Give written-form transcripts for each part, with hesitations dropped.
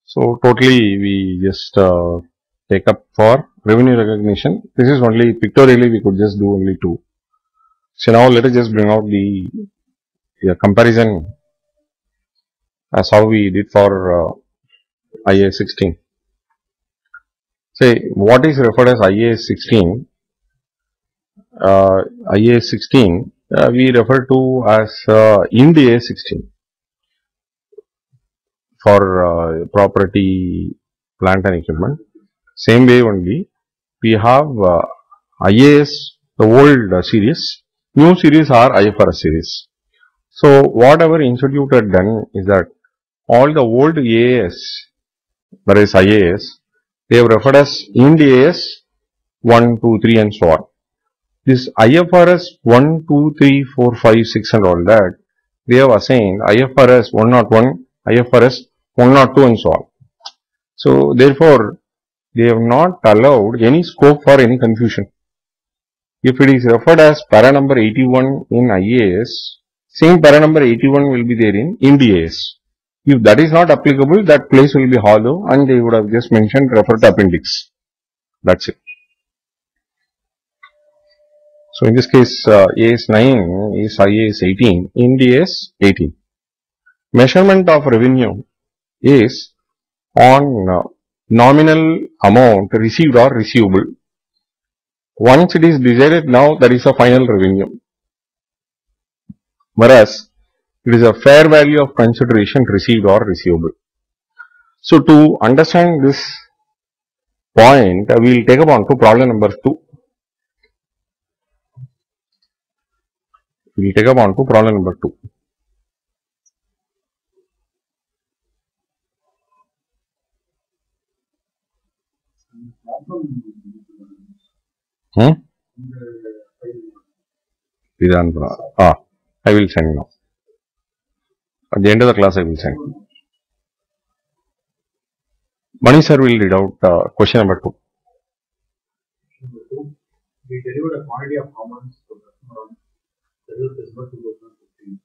So totally we just take up for revenue recognition. This is only pictorially we could just do only two. So now let us just bring out the comparison as how we did for IAS 16. Say what is referred as IAS 16. IAS 16 we refer to as Ind AS 16 for property, plant and equipment. Same way only we have IAS, the old series, new series are IFRS series. So whatever Institute had done is that all the old AS, that is IAS, they have referred as Ind AS 1, 2, 3 and so on. This IFRS 1, 2, 3, 4, 5, 6 and all that, they have assigned IFRS 101, IFRS 102 and so on. So therefore, they have not allowed any scope for any confusion. If it is referred as para number 81 in IAS, same para number 81 will be there in Ind AS. If that is not applicable, that place will be hollow and they would have just mentioned refer to appendix. That's it. So in this case, AS 9 is IAS 18, Ind AS 18. Measurement of revenue is on nominal amount received or receivable. Once it is decided, now that is a final revenue. Whereas it is a fair value of consideration received or receivable. So to understand this point, we will take up on to problem number 2. We will take up on to problem number 2. I will send now. At the end of the class, I will send. Mani sir will read out question number 2. We delivered a quantity of components to the customer on December 2015.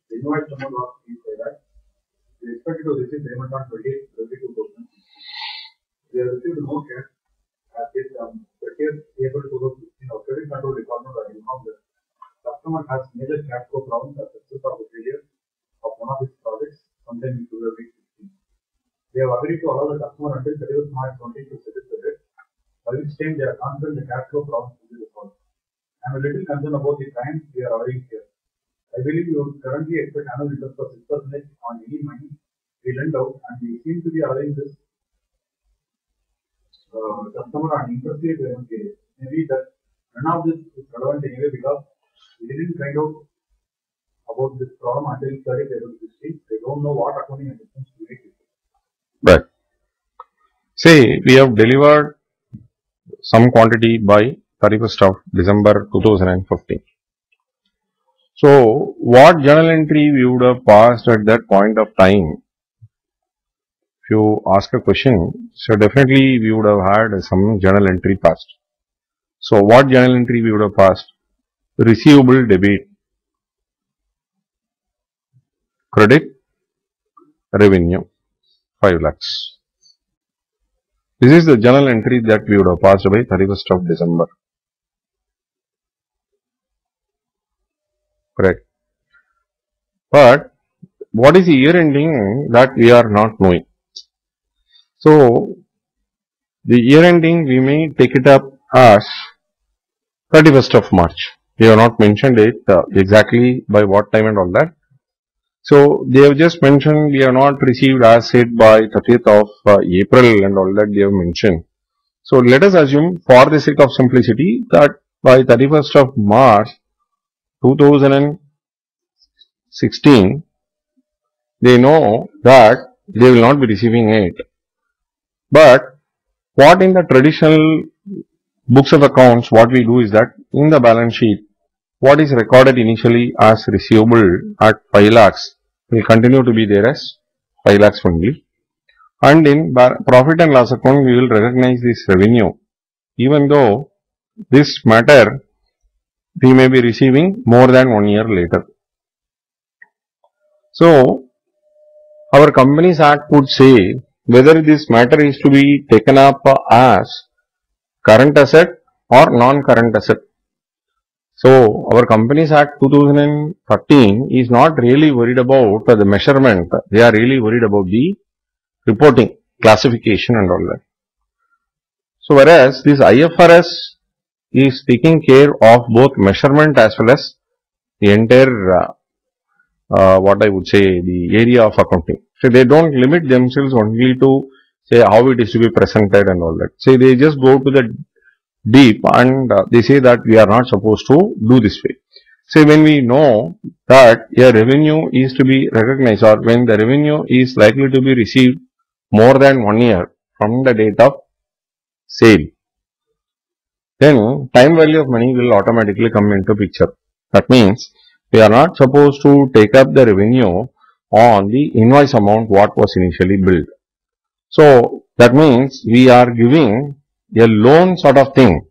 The invoice number was received by that. We expected to receive payment on 28th February 2016. We have received no cash as this 30th April 2016. Our credit control department are informed that customer has major cash flow problems as a result of the failure of one of its projects sometime in February 2016. They have agreed to allow the customer until 31st March 20 to settle the debt, by which time they are confident the cash flow problems will be resolved. I am a little concerned about the time we are allowing here. I believe you would currently expect annual interest of 6% on any money we lend out, and we seem to be allowing this customer on interest rate payment period. Maybe that none of this is relevant anyway because we didn't find out about this problem until 30th April 16. They don't know what accounting assistance to make it. Right. Say we have delivered some quantity by 31st of December 2015. So what journal entry we would have passed at that point of time? If you ask a question, so definitely we would have had some journal entry passed. So what journal entry we would have passed? Receivable debit, credit, revenue, 5 lakhs. This is the journal entry that we would have passed by 31st of December. Correct. But what is the year ending that we are not knowing? So the year ending we may take it up as 31st of March. We have not mentioned it exactly by what time and all that. So they have just mentioned we have not received as said by 30th of April and all that they have mentioned. So let us assume for the sake of simplicity that by 31st of March 2016 they know that they will not be receiving it. But what in the traditional books of accounts what we do is that in the balance sheet what is recorded initially as receivable at 5 lakhs will continue to be there as 5 lakhs only, and in profit and loss account we will recognize this revenue even though this matter we may be receiving more than 1 year later. So our Companies Act would say whether this matter is to be taken up as current asset or non-current asset. So, our Companies Act 2013 is not really worried about the measurement, they are really worried about the reporting, classification and all that. So, whereas this IFRS is taking care of both measurement as well as the entire, what I would say, the area of accounting. So, they don't limit themselves only to say how it is to be presented and all that. So, they just go to the deep and they say that we are not supposed to do this way. So, when we know that a revenue is to be recognized or when the revenue is likely to be received more than 1 year from the date of sale, then time value of money will automatically come into picture. That means we are not supposed to take up the revenue on the invoice amount what was initially billed. So, that means we are giving a loan sort of thing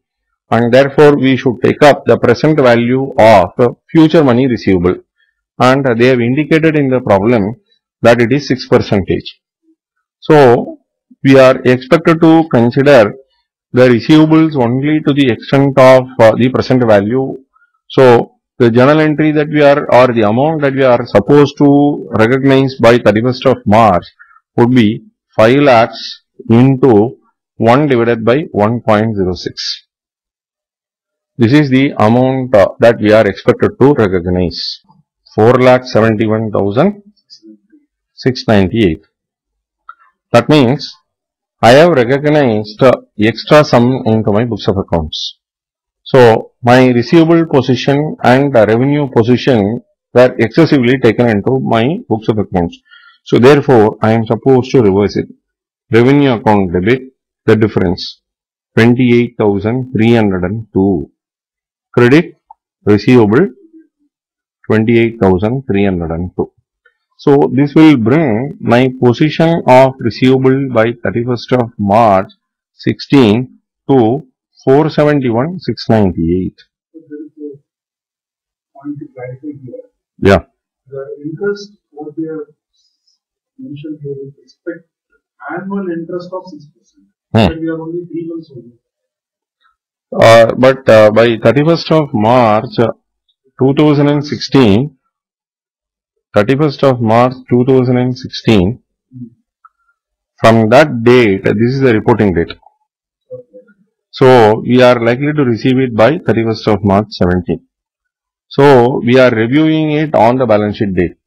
and therefore we should take up the present value of future money receivable, and they have indicated in the problem that it is 6%. So, we are expected to consider the receivables only to the extent of the present value. So, the journal entry that we are or the amount that we are supposed to recognize by 31st of March would be 5 lakhs into 1 divided by 1.06. This is the amount that we are expected to recognize. 4,71,698. That means I have recognized extra sum into my books of accounts. So, my receivable position and revenue position were excessively taken into my books of accounts. So, therefore, I am supposed to reverse it. Revenue account debit, the difference, 28,302. Credit, receivable, 28,302. So, this will bring my position of receivable by 31st of March 16 to 471,698. So there is a point to clarify here. Yeah. The interest what we have mentioned here is expect annual interest of 6%. But we are only 3 months old. But by 31st of March 2016, 31st of March 2016, from that date, this is the reporting date. So, we are likely to receive it by 31st of March 17. So, we are reviewing it on the balance sheet date.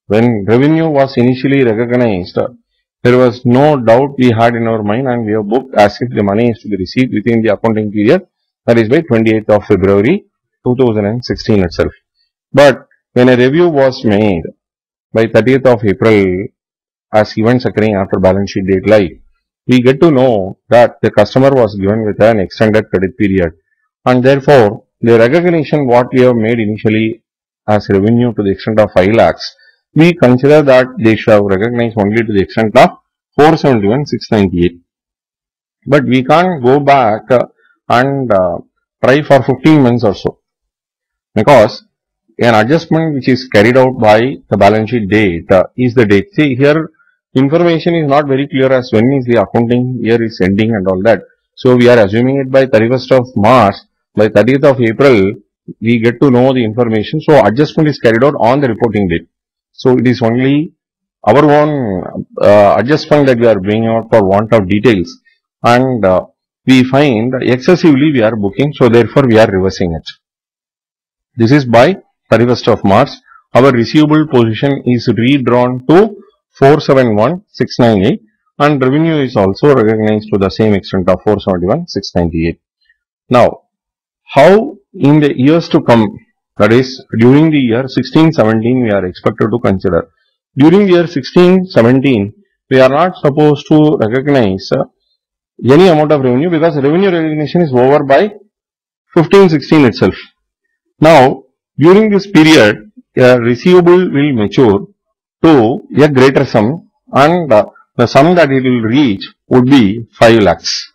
When revenue was initially recognized, there was no doubt we had in our mind and we have booked as if the money is to be received within the accounting period, that is by 28th of February 2016 itself. But when a review was made by 30th of April as events occurring after balance sheet date live, we get to know that the customer was given with an extended credit period and therefore the recognition what we have made initially as revenue to the extent of 5 lakhs, we consider that they should have recognized only to the extent of 471,698. But we can't go back and try for 15 months or so, because an adjustment which is carried out by the balance sheet date is the date. See here, information is not very clear as when is the accounting year is ending and all that. So, we are assuming it by 31st of March, by 30th of April, we get to know the information. So, adjustment is carried out on the reporting date. So, it is only our own adjustment that we are bringing out for want of details, and we find excessively we are booking, so therefore we are reversing it. This is by 31st of March. Our receivable position is redrawn to 471,698 and revenue is also recognized to the same extent of 471,698. Now, how in the years to come, that is during the year 16-17 we are expected to consider. During the year 16-17 we are not supposed to recognize any amount of revenue because revenue recognition is over by 15-16 itself. Now, during this period, a receivable will mature to a greater sum and the sum that it will reach would be 5 lakhs.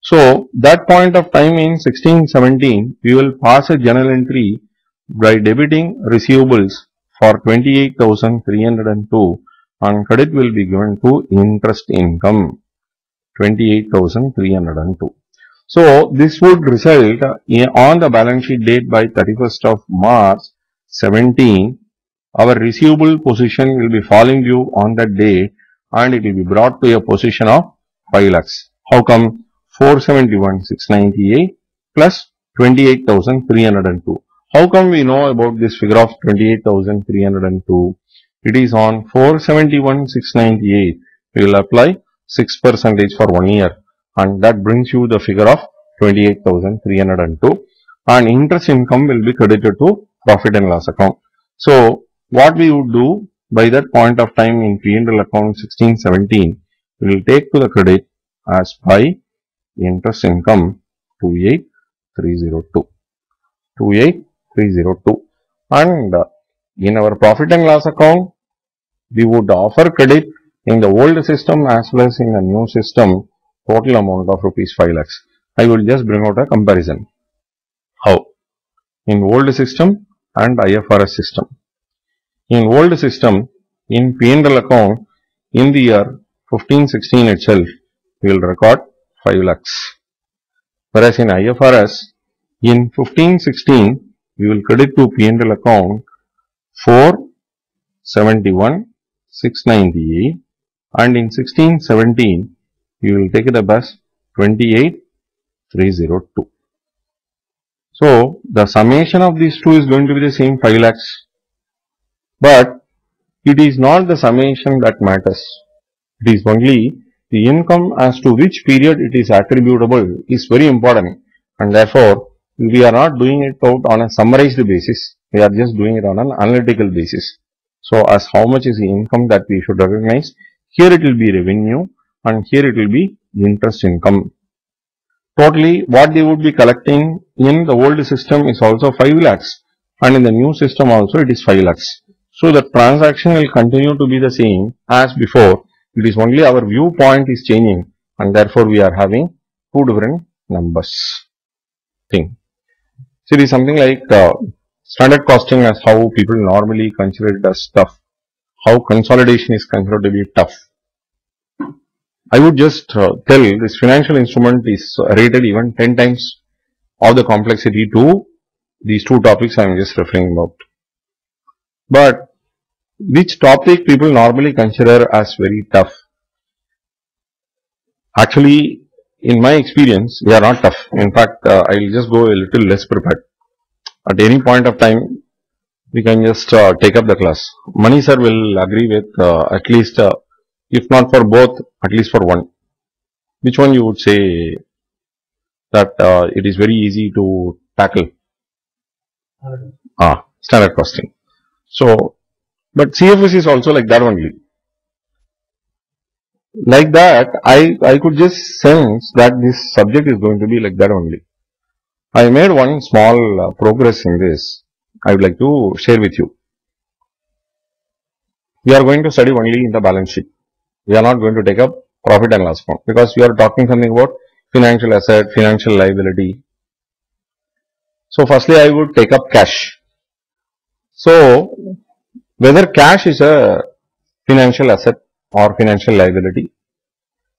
So, that point of time in 16-17, we will pass a journal entry by debiting receivables for 28,302 and credit will be given to interest income 28,302. So this would result on the balance sheet date by 31st of March 17, our receivable position will be falling due on that day and it will be brought to a position of 5 lakhs. How come? 471,698 plus 28,302. How come we know about this figure of 28,302? It is on 471,698. We will apply 6% for 1 year and that brings you the figure of 28,302 and interest income will be credited to profit and loss account. So what we would do by that point of time in P&L account 16-17, we will take to the credit as by interest income 28,302. 28,302 and in our profit and loss account, we would offer credit in the old system as well as in the new system total amount of rupees 5 lakhs. I will just bring out a comparison. How? In old system and IFRS system. In old system, in P&L account, in the year 15-16 itself, we will record 5 lakhs. Whereas in IFRS, in 15-16, we will credit to P&L account 471,698 and in 16-17, we will take it up as 28,302. So the summation of these two is going to be the same 5 lakhs. But it is not the summation that matters. It is only the income as to which period it is attributable is very important and therefore we are not doing it out on a summarized basis. We are just doing it on an analytical basis. So as how much is the income that we should recognize, here it will be revenue and here it will be interest income. Totally what they would be collecting in the old system is also 5 lakhs and in the new system also it is 5 lakhs. So the transaction will continue to be the same as before. It is only our viewpoint is changing and therefore we are having two different numbers. So it is something like standard costing as how people normally consider it as tough. How consolidation is considered to be tough. I would just tell this financial instrument is rated even 10 times of the complexity to these two topics I am just referring about. But which topic people normally consider as very tough? Actually, in my experience, they are not tough. In fact, I will just go a little less prepared. At any point of time, we can just take up the class. Mani sir will agree with at least, if not for both, at least for one. Which one you would say that it is very easy to tackle? Standard costing. So, but CFS is also like that only. Like that, I could just sense that this subject is going to be like that only. I made one small progress in this. I would like to share with you. We are going to study only in the balance sheet. We are not going to take up profit and loss account because we are talking something about financial asset, financial liability. So firstly, I would take up cash. So whether cash is a financial asset or financial liability.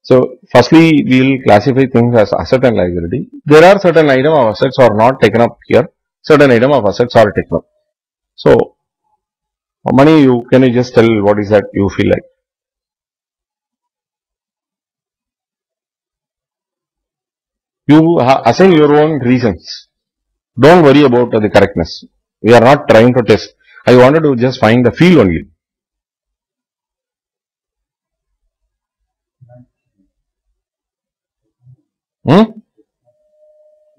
So firstly, we will classify things as asset and liability. There are certain item of assets are not taken up here. Certain item of assets are taken up. So Mani, can you just tell what is that you feel like? You assign your own reasons. Don't worry about the correctness. We are not trying to test. I wanted to just find the feel only.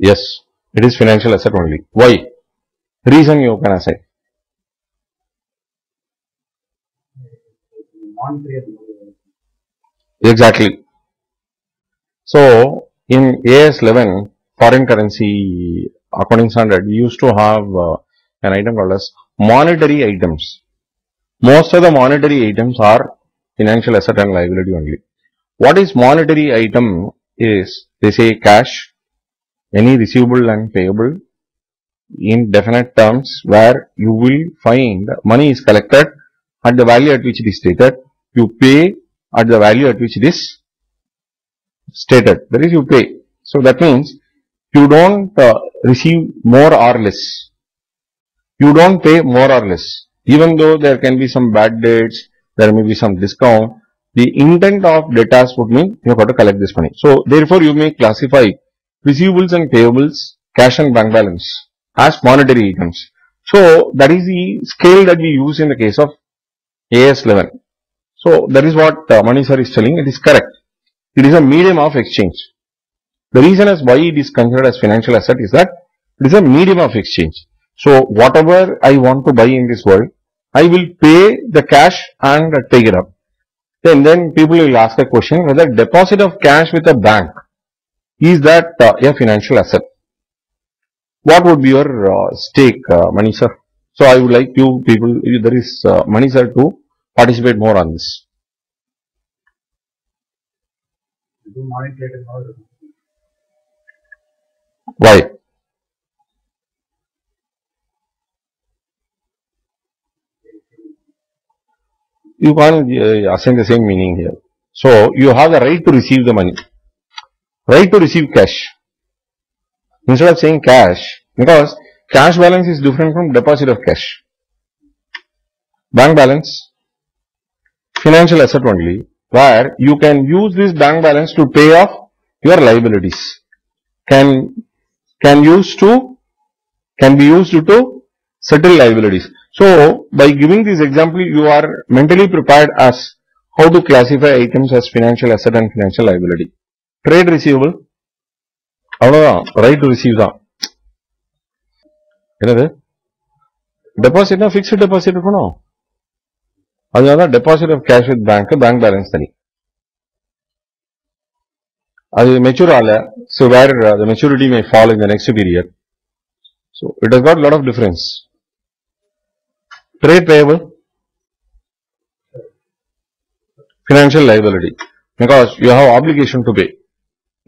Yes, it is financial asset only. Why? Reason you can assign. Exactly. So in AS 11 foreign currency accounting standard, we used to have an item called as monetary items. Most of the monetary items are financial asset and liability only. What is monetary item is, they say cash, any receivable and payable in definite terms where you will find money is collected at the value at which it is stated You pay at the value at which it is stated. That is, you pay. So that means you don't receive more or less. You don't pay more or less. Even though there can be some bad debts, there may be some discount. The intent of debtors would mean you have got to collect this money. So therefore, you may classify receivables and payables, cash and bank balance as monetary items. So that is the scale that we use in the case of AS 11. So that is what Mani sir is telling. It is correct. It is a medium of exchange. The reason as why it is considered as financial asset is that it is a medium of exchange. So whatever I want to buy in this world, I will pay the cash and take it up. Then people will ask a question whether deposit of cash with a bank, is that a financial asset? What would be your stake, Mani sir? So I would like you people, if there is Mani sir to participate more on this. Do money trade in order. Why? You can't assign the same meaning here. So you have the right to receive the money, right to receive cash. Instead of saying cash, because cash balance is different from deposit of cash. Bank balance, financial asset only, where you can use this bank balance to pay off your liabilities. Can be used to settle liabilities. So by giving this example, you are mentally prepared as how to classify items as financial asset and financial liability. Trade receivable, right to receive தான். என்னது டெபாசிட்னா fixed deposit இருக்கணும். அதனால deposit of cash with bank balance தனி. அது mature ஆகல. So where the maturity may fall in the next period. So it has got a lot of difference. Trade payable, financial liability, because you have obligation to pay,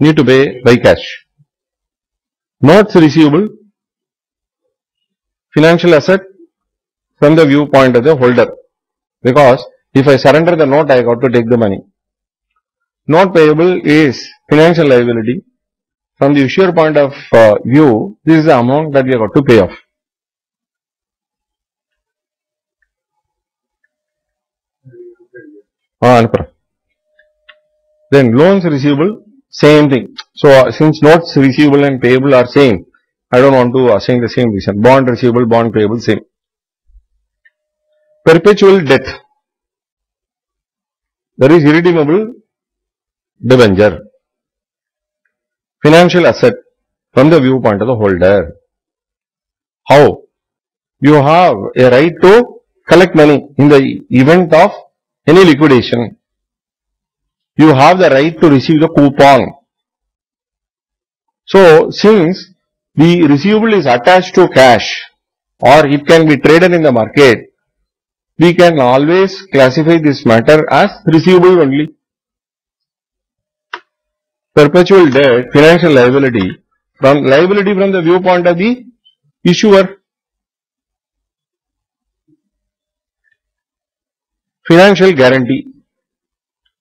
need to pay by cash. Notes receivable, financial asset from the viewpoint of the holder, because if I surrender the note, I got to take the money. Note payable is financial liability. From the issuer point of view, this is the amount that we have got to pay off. Then loans receivable, same thing. So since notes receivable and payable are same, I don't want to assign the same reason. Bond receivable, bond payable, same. Perpetual debt, there is irredeemable debenture. Financial asset from the viewpoint of the holder. How? You have a right to collect money in the event of any liquidation. You have the right to receive the coupon. So since the receivable is attached to cash or it can be traded in the market, we can always classify this matter as receivable only. Perpetual debt, financial liability from the viewpoint of the issuer. Financial guarantee,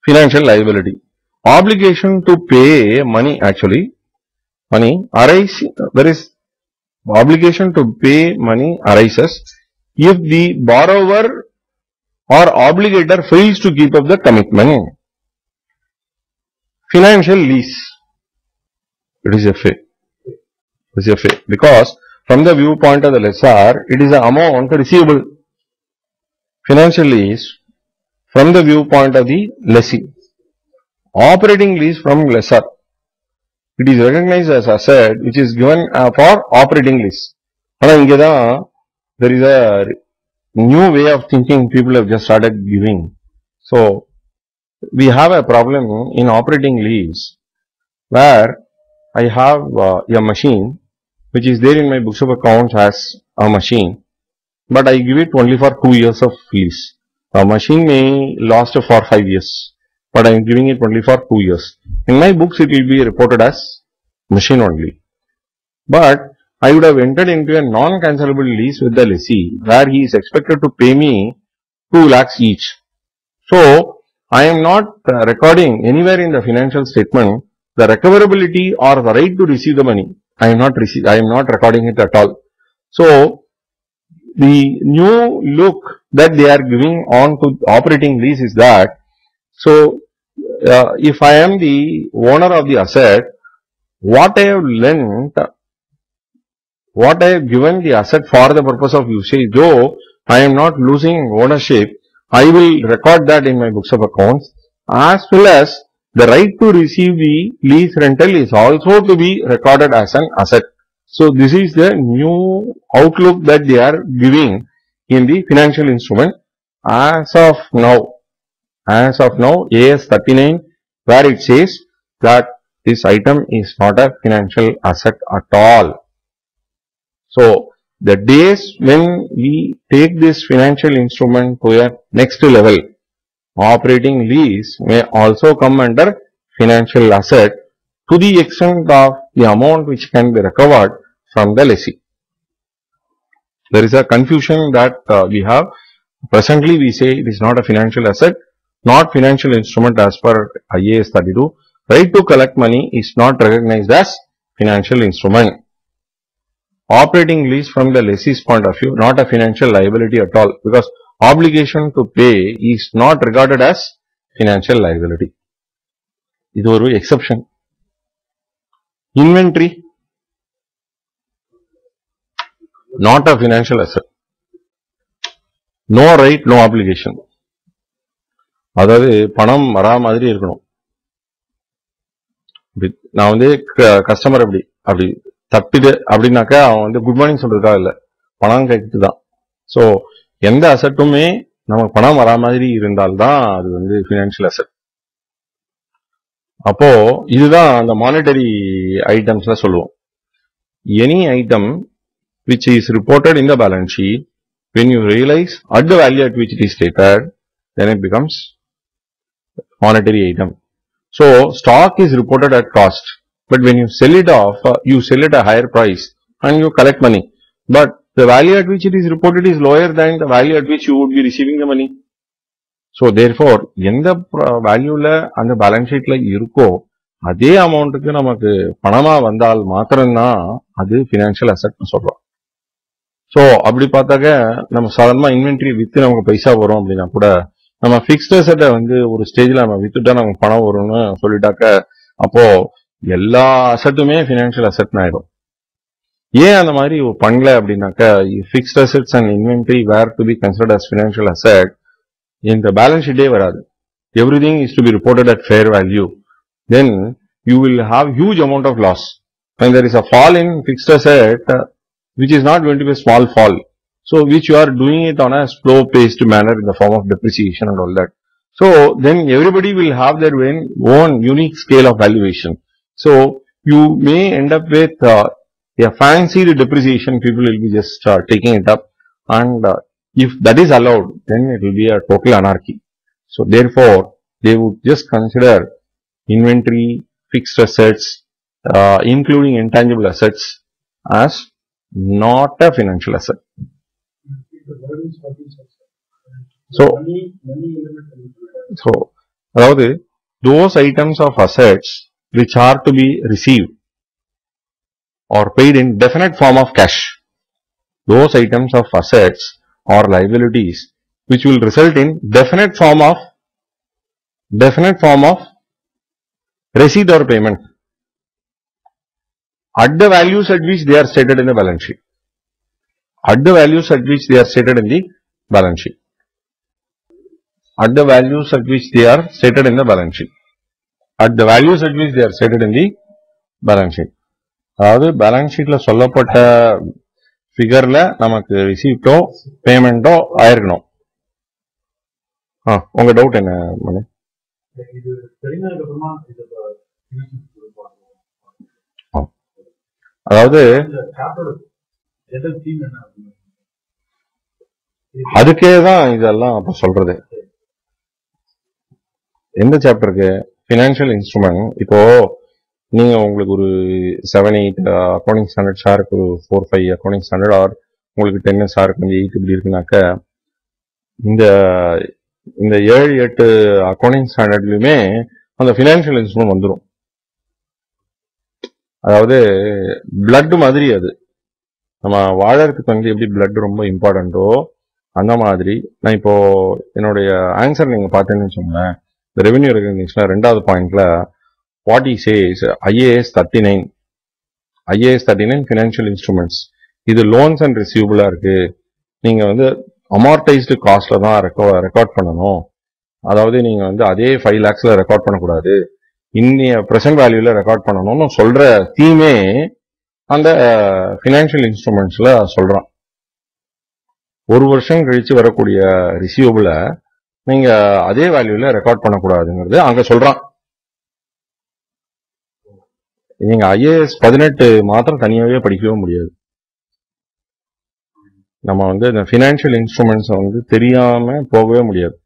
financial liability, obligation to pay money. Actually, money arises. There is obligation to pay money arises if the borrower or obligator fails to keep up the commitment. Financial lease, it is a FA. It is a FA because from the viewpoint of the lessor, it is an amount receivable. Financial lease from the viewpoint of the lessee. Operating lease from lessor, it is recognized as asset which is given for operating lease. There is a new way of thinking people have just started giving. So we have a problem in operating lease where I have a machine which is there in my books of accounts as a machine, but I give it only for 2 years of lease. A machine may last for 5 years, but I am giving it only for 2 years. In my books it will be reported as machine only. But I would have entered into a non-cancellable lease with the lessee where he is expected to pay me 2 lakhs each. So I am not recording anywhere in the financial statement the recoverability or the right to receive the money. I am not recording it at all. So the new look that they are giving on to operating lease is that, so if I am the owner of the asset, what I have lent, what I have given the asset for the purpose of usage, though I am not losing ownership, I will record that in my books of accounts, as well as the right to receive the lease rental is also to be recorded as an asset. So this is the new outlook that they are giving in the financial instrument as of now. As of now, AS 39, where it says that this item is not a financial asset at all. So the days when we take this financial instrument to a next level, operating lease may also come under financial asset to the extent of the amount which can be recovered from the lessee. There is a confusion that we have. Presently we say it is not a financial asset, not financial instrument as per IAS 32. Right to collect money is not recognized as financial instrument. Operating lease from the lessee's point of view, not a financial liability at all, because obligation to pay is not regarded as financial liability. இது ஒரு exception. Inventory, not a financial asset. No right, no obligation. அதாவது பணம் வரா மாதிரி இருக்கணும். நான் வந்து customer அப்படி தப்பிது அப்படின்னாக்கா அவன் வந்து குட் மார்னிங் சொல்றதுக்காக இல்லை, பணம் கைக்கு தான். ஸோ எந்த அசட்டுமே நமக்கு பணம் வரா மாதிரி இருந்தால்தான் அது வந்து ஃபினான்ஷியல் அசட். அப்போ இதுதான் அந்த மானிட்டரி ஐட்டம்ஸ்ல சொல்லுவோம். Any item which is reported in the balance sheet, when you realize at the value at which it is stated, then it becomes monetary item. So stock is reported at cost, but when you sell it off, you sell it at a higher price and you collect money. But the value at which it is reported is lower than the value at which you would be receiving the money. So therefore, எந்த வேல்யூல அந்த balance ஷீட்ல இருக்கோ அதே அமௌண்ட்டுக்கு நமக்கு பணமா வந்தால் மாத்திரம்தான் அது பினான்சியல் அசெட்னு சொல்றோம். ஸோ அப்படி பார்த்தாக்க நம்ம சாதாரணமா இன்வென்ட்ரி வித்து நமக்கு பைசா வரும் அப்படின்னா கூட, நம்ம பிக்ஸ்ட் அசெட்டை வந்து ஒரு ஸ்டேஜ்ல நம்ம வித்துட்டா நமக்கு பணம் வரும்னு சொல்லிட்டாக்க, அப்போ எல்லா அசெட்டுமே பினான்சியல் அசெட்னு ஆயிடும். ஏன் அந்த மாதிரி பண்ணல அப்படின்னாக்க, fixed assets and inventory were to be considered as financial asset, இந்த பேலன்ஸ் ஷீட்டே வராது. Everything is to be reported at fair value. Then you will have huge amount of loss. When there is a fall in fixed asset, which is not going to be a small fall, so which you are doing it on a slow-paced manner in the form of depreciation and all that. So then everybody will have their own unique scale of valuation. So you may end up with a fancy depreciation. People will be just taking it up, and if that is allowed, then it will be a total anarchy. So therefore, they would just consider inventory, fixed assets, including intangible assets, as not a financial asset. So அதாவது those items of assets which are to be received or paid in definite form of cash, those items of assets or liabilities which will result in definite form of receipt or payment at the values at which they are stated in the balance sheet. At the values at which they are stated in the balance sheet. At the values at which they are stated in the balance sheet. At the values at which they are stated in the balance sheet. அதாவது balance ஷீட்ல சொல்லப்பட்ட ஃபிகர்ல நமக்கு ரிசீப்டோ பேமெண்டோ ஆயிருக்கணும். உங்க doubt என்ன மணி? அதாவது அதுக்கே தான் இதெல்லாம் அப்ப சொல்றது. எந்த சாப்டருக்கு? Financial instrument. இப்போ நீங்க உங்களுக்கு ஒரு 7-8 அக்கௌண்டிங் ஸ்டாண்டர்ட் சாருக்கு ஒரு 4-5 அக்கௌண்டிங் ஸ்டாண்டர்ட், ஆர் உங்களுக்கு 10 சாருக்கு வந்து 8 இப்படி இருக்குனாக்க, இந்த இந்த 7-8 அக்கௌண்டிங் ஸ்டாண்டர்ட்லயுமே அந்த பினான்சியல் இன்ஸ்ட்ருமெண்ட் வந்துடும். அதாவது பிளட் மாதிரி அது. நம்ம வாழறதுக்கு வந்து எப்படி பிளட் ரொம்ப இம்பார்ட்டன்ட்டோ அந்த மாதிரி நான் இப்போ என்னுடைய ஆன்சர் நீங்க பார்த்தேன்னு வச்சுக்கோங்களேன். இந்த ரெவென்யூ ரெகக்னிஷன்ல 2வது பாயிண்ட்ல what he chase IAS 39 financial instruments. இது லோன்ஸ் அண்ட் ரிசீவபிளா இருக்கு. நீங்க வந்து அமார்டைஸ்டு காஸ்ட்ல தான் ரெக்கார்ட் பண்ணணும். அதாவது நீங்க வந்து அதே 5 lakhsல ரெக்கார்ட் பண்ணக்கூடாது, இன்னைய பிரசன்ட் வேல்யூல ரெக்கார்ட் பண்ணணும்னு சொல்ற தீமே அந்த பினான்சியல் இன்ஸ்ட்ருமெண்ட்ஸ்ல சொல்றான். ஒரு வருஷம் கழிச்சு வரக்கூடிய ரிசீவபிள நீங்க அதே வேல்யூல ரெக்கார்ட் பண்ணக்கூடாதுங்கிறது அங்க சொல்றான். நீங்க ஐஏஎஸ் 18 மாத்திரம் தனியாவே படிக்கவே முடியாது. நம்ம வந்து இந்த பினான்சியல் இன்ஸ்ட்ருமெண்ட்ஸை வந்து தெரியாம போகவே முடியாது.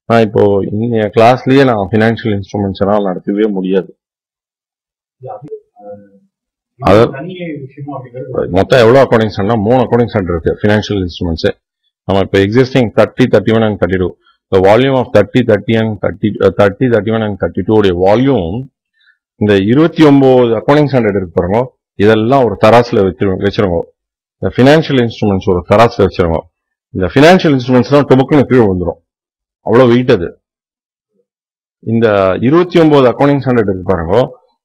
நான் இப்போ இந்த கிளாஸ்லயே நான் பினான்சியல் இன்ஸ்ட்ருமெண்ட்ஸ் எல்லாம் நடத்தவே முடியாது. மொத்தம் எவ்வளவு அக்கௌண்டிங் ஸ்டாண்டர்ட்? 3 அக்கௌண்டிங் ஸ்டாண்டர்ட் இருக்கு பினான்சியல் இன்ஸ்ட்ருமெண்ட்ஸ். நம்ம இப்போ existing 30, 31 and 32 the volume of 30, 31 and 32 உடைய வால்யூம் இந்த 29 அக்கௌண்டிங் ஸ்டாண்டர்ட் இருக்கு பாருங்க, இதெல்லாம் ஒரு தராசுல வச்சிருங்க. இந்த பினான்சியல் இன்ஸ்ட்ருமெண்ட்ஸ் ஒரு தராசுல வச்சிருங்க. இந்த பினான்சியல் இன்ஸ்ட்ருமெண்ட்ஸ் தான் டொபுக்குன்னு கீழே வந்துடும், அவ்வளவு வெயிட் அது. இந்த 29 அக்கௌண்டிங் ஸ்டாண்டர்ட் இருக்கு பாருங்க,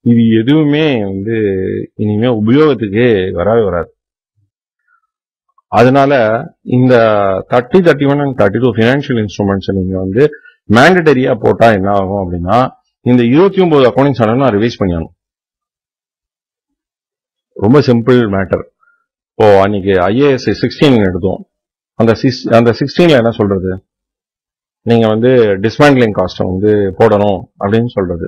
இது எதுவுமே வந்து இனிமே உபயோகத்துக்கே வரவே வராது. அதனால இந்த 30, 31 and 32 பினான்சியல் இன்ஸ்ட்ருமெண்ட்ஸ் நீங்க வந்து மேண்டட்டரியா போட்டா என்ன ஆகும் அப்படின்னா, இந்த 29 அக்கௌண்டிங் ஸ்டாண்டர்ட் ரிவைஸ் பண்ணிடணும். ரொம்ப சிம்பிள் மேட்டர். இப்போ அன்னைக்கு ஐஏஎஸ் 16 எடுத்தோம். அந்த 16ல என்ன சொல்றது, நீங்க வந்து டிஸ்மேண்ட்லிங் காஸ்ட்டை வந்து போடணும் அப்படின்னு சொல்றது.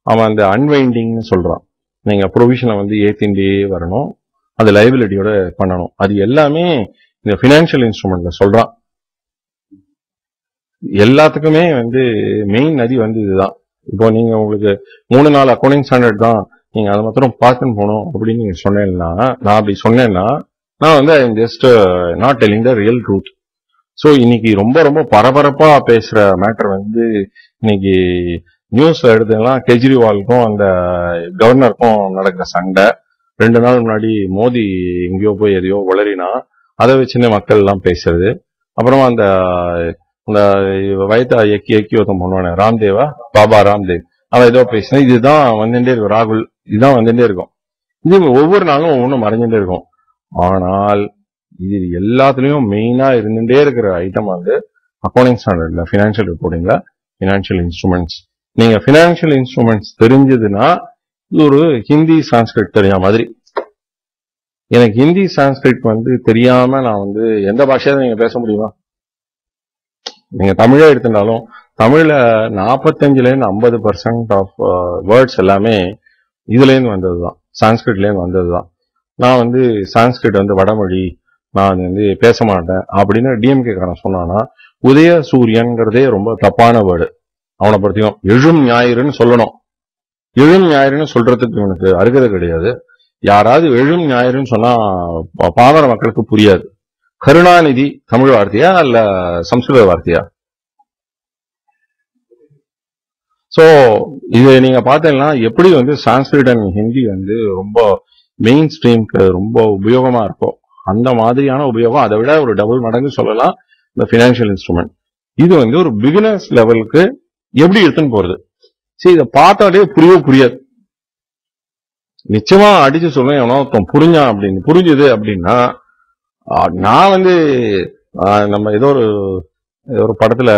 அவன் அந்த அன்வைண்டிங்னு சொல்றான். நீங்க ப்ரொவிஷனை வந்து ஏத்திண்டே வரணும், அது லைபிலிட்டியோட பண்ணணும். அது எல்லாமே இந்த பினான்சியல் இன்ஸ்ட்ருமெண்ட்ல சொல்றான். எல்லாத்துக்குமே வந்து மெயின் நதி வந்து இதுதான். இப்போ நீங்க உங்களுக்கு 3-4 அக்கௌண்டிங் ஸ்டாண்டர்ட் தான், நீங்க அதை மாத்திரம் பார்த்துன்னு போகணும் அப்படின்னு நீங்க சொன்னேன்னா, நான் அப்படி சொன்னேன்னா நான் வந்து just not telling the real truth. So இன்னைக்கு ரொம்ப ரொம்ப பரபரப்பா பேசுற மேட்டர் வந்து இன்னைக்கு நியூஸ் எடுத்துலாம் கெஜ்ரிவாலுக்கும் அந்த கவர்னருக்கும் நடக்கிற சண்டை. 2 நாள் முன்னாடி மோடி எங்கேயோ போய் எதையோ வளரினா அதை வச்சுன்னு மக்கள் எல்லாம் பேசுறது. அப்புறமா அந்த வயத்தா எக்கி ஒருத்தம் பண்ணுவானே, பாபா ராம்தேவ், அவன் ஏதோ பேசினா இதுதான் வந்துட்டே இருக்கும். ராகுல் இதுதான் வந்துட்டே இருக்கும். இது ஒவ்வொரு நாளும் ஒவ்வொன்றும் மறைஞ்சுட்டே இருக்கும். ஆனால் இது எல்லாத்துலயும் மெயினா இருந்துட்டே இருக்கிற ஐட்டம் வந்து அக்கௌண்டிங் ஸ்டாண்டர்ட்ல பினான்சியல் ரிப்போர்ட்டிங்ல பினான்சியல் இன்ஸ்ட்ருமெண்ட்ஸ். நீங்க பினான்சியல் இன்ஸ்ட்ருமெண்ட்ஸ் தெரிஞ்சதுன்னா இது ஒரு ஹிந்தி சான்ஸ்கிரிட் தெரியாத மாதிரி. எனக்கு ஹிந்தி சான்ஸ்கிரிட் வந்து தெரியாம நான் வந்து எந்த பாஷையாவது நீங்க பேச முடியுமா? நீங்க தமிழே எடுத்துட்டாலும் தமிழ்ல 45% 50% ஆஃப் வேர்ட்ஸ் எல்லாமே இதுல இருந்து வந்ததுதான், சான்ஸ்கிரிட்ல இருந்து வந்ததுதான். நான் வந்து சான்ஸ்கிரிட் வந்து வடமொழி, நான் வந்து பேச மாட்டேன் அப்படின்னு டிஎம்கே காரன் சொன்னானா, உதய சூரியன்கிறதே ரொம்ப தப்பான வேர்டு. அவனை பத்தியும் எழும் ஞாயிறுன்னு சொல்லணும். எழும் ஞாயிறுன்னு சொல்றதுக்கு இவனுக்கு அருகதை கிடையாது. யாராவது எழும் ஞாயிறுன்னு சொன்னா பாமர மக்களுக்கு புரியாது. கருணாநிதி தமிழ் வார்த்தையா இல்ல சம்ஸ்கிருத வார்த்தையா? சோ இது நீங்க பாத்தீங்கன்னா எப்படி வந்து சான்ஸ்கிரிட் அண்ட் ஹிந்தி வந்து ரொம்ப மெயின் ஸ்ட்ரீம்க்கு ரொம்ப உபயோகமா இருக்கும். அந்த மாதிரியான உபயோகம் அதை விட ஒரு டபுள் மடங்கு சொல்லலாம் இந்த பினான்சியல் இன்ஸ்ட்ருமெண்ட். இது வந்து ஒரு பிகினர்ஸ் லெவலுக்கு எப்படி எடுத்துன்னு போறது. சரி, இதை பார்த்தாலே புரியாது. நிச்சயமா அடிச்சு சொல்லுவேன், எவனோ புரிஞ்சான் அப்படின்னு புரிஞ்சுது அப்படின்னா, நான் வந்து நம்ம ஏதோ ஒரு படத்துல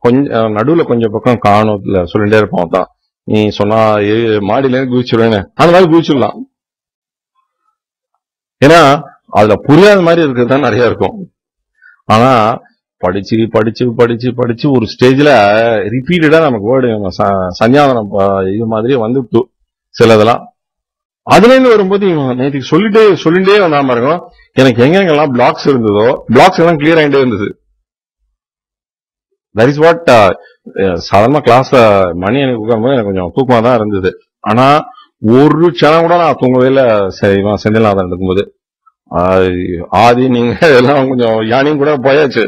கொஞ்சம் நடுவுல கொஞ்சம் பக்கம் காணத்துல சொல்லிட்டே இருப்போம், தான் நீ சொன்னா மாடியில இருந்து குதிச்சுடுவேன்னு, அந்த மாதிரி குதிச்சிடலாம். ஏன்னா அதுல புரியாத மாதிரி இருக்கிறது தான் நிறைய இருக்கும். ஆனா படிச்சு படிச்சு படிச்சு படிச்சு ஒரு ஸ்டேஜ்ல ரிப்பீட்டடா நமக்கு வேர்டு சஞ்சாதனம் இது மாதிரி வந்துட்டு சிலதெல்லாம் அதுல இருந்து வரும்போது நேற்றுக்கு சொல்லிட்டே வந்தாம இருக்கும். எனக்கு எங்கெங்கெல்லாம் பிளாக்ஸ் இருந்ததோ பிளாக்ஸ் எல்லாம் கிளியர் ஆகிட்டே இருந்தது. தட் இஸ் வாட் சாதாரண கிளாஸ்ல மணி எனக்கு உட்காரும்போது எனக்கு கொஞ்சம் தூக்கமா தான் இருந்தது. ஆனா ஒரு க்ஷணம் கூட நான் தூங்கவே இல்லை. செந்தில்நாதன் இருக்கும்போது ஆதி நீங்க எல்லாம் கொஞ்சம் யானையும் கூட போயாச்சு.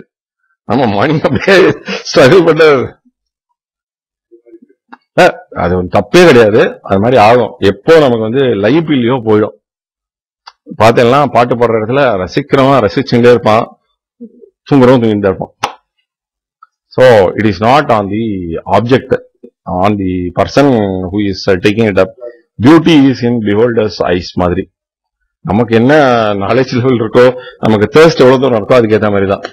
ஆமா மார்னிங் அப்படியே ஸ்ட்ரகிள் பண்ண அது ஒரு தப்பே கிடையாது. அது மாதிரி ஆகும். எப்போ நமக்கு வந்து லைஃப் இல்லையோ போயிடும். பார்த்தேன்னா பாட்டு பாடுற இடத்துல ரசிக்கிறவன் ரசிச்சுட்டே இருப்பான், தூங்குறவன் தூங்கிட்டு இருப்பான். So it is not on the object, on the person who is taking it up. Beauty is in beholder's eyes மாதிரி. நமக்கு என்ன நாலேஜ் லெவல் இருக்கோ, நமக்கு தேர்ஸ்ட் எவ்வளவு தூரம் இருக்கோ அதுக்கேற்ற மாதிரி தான்.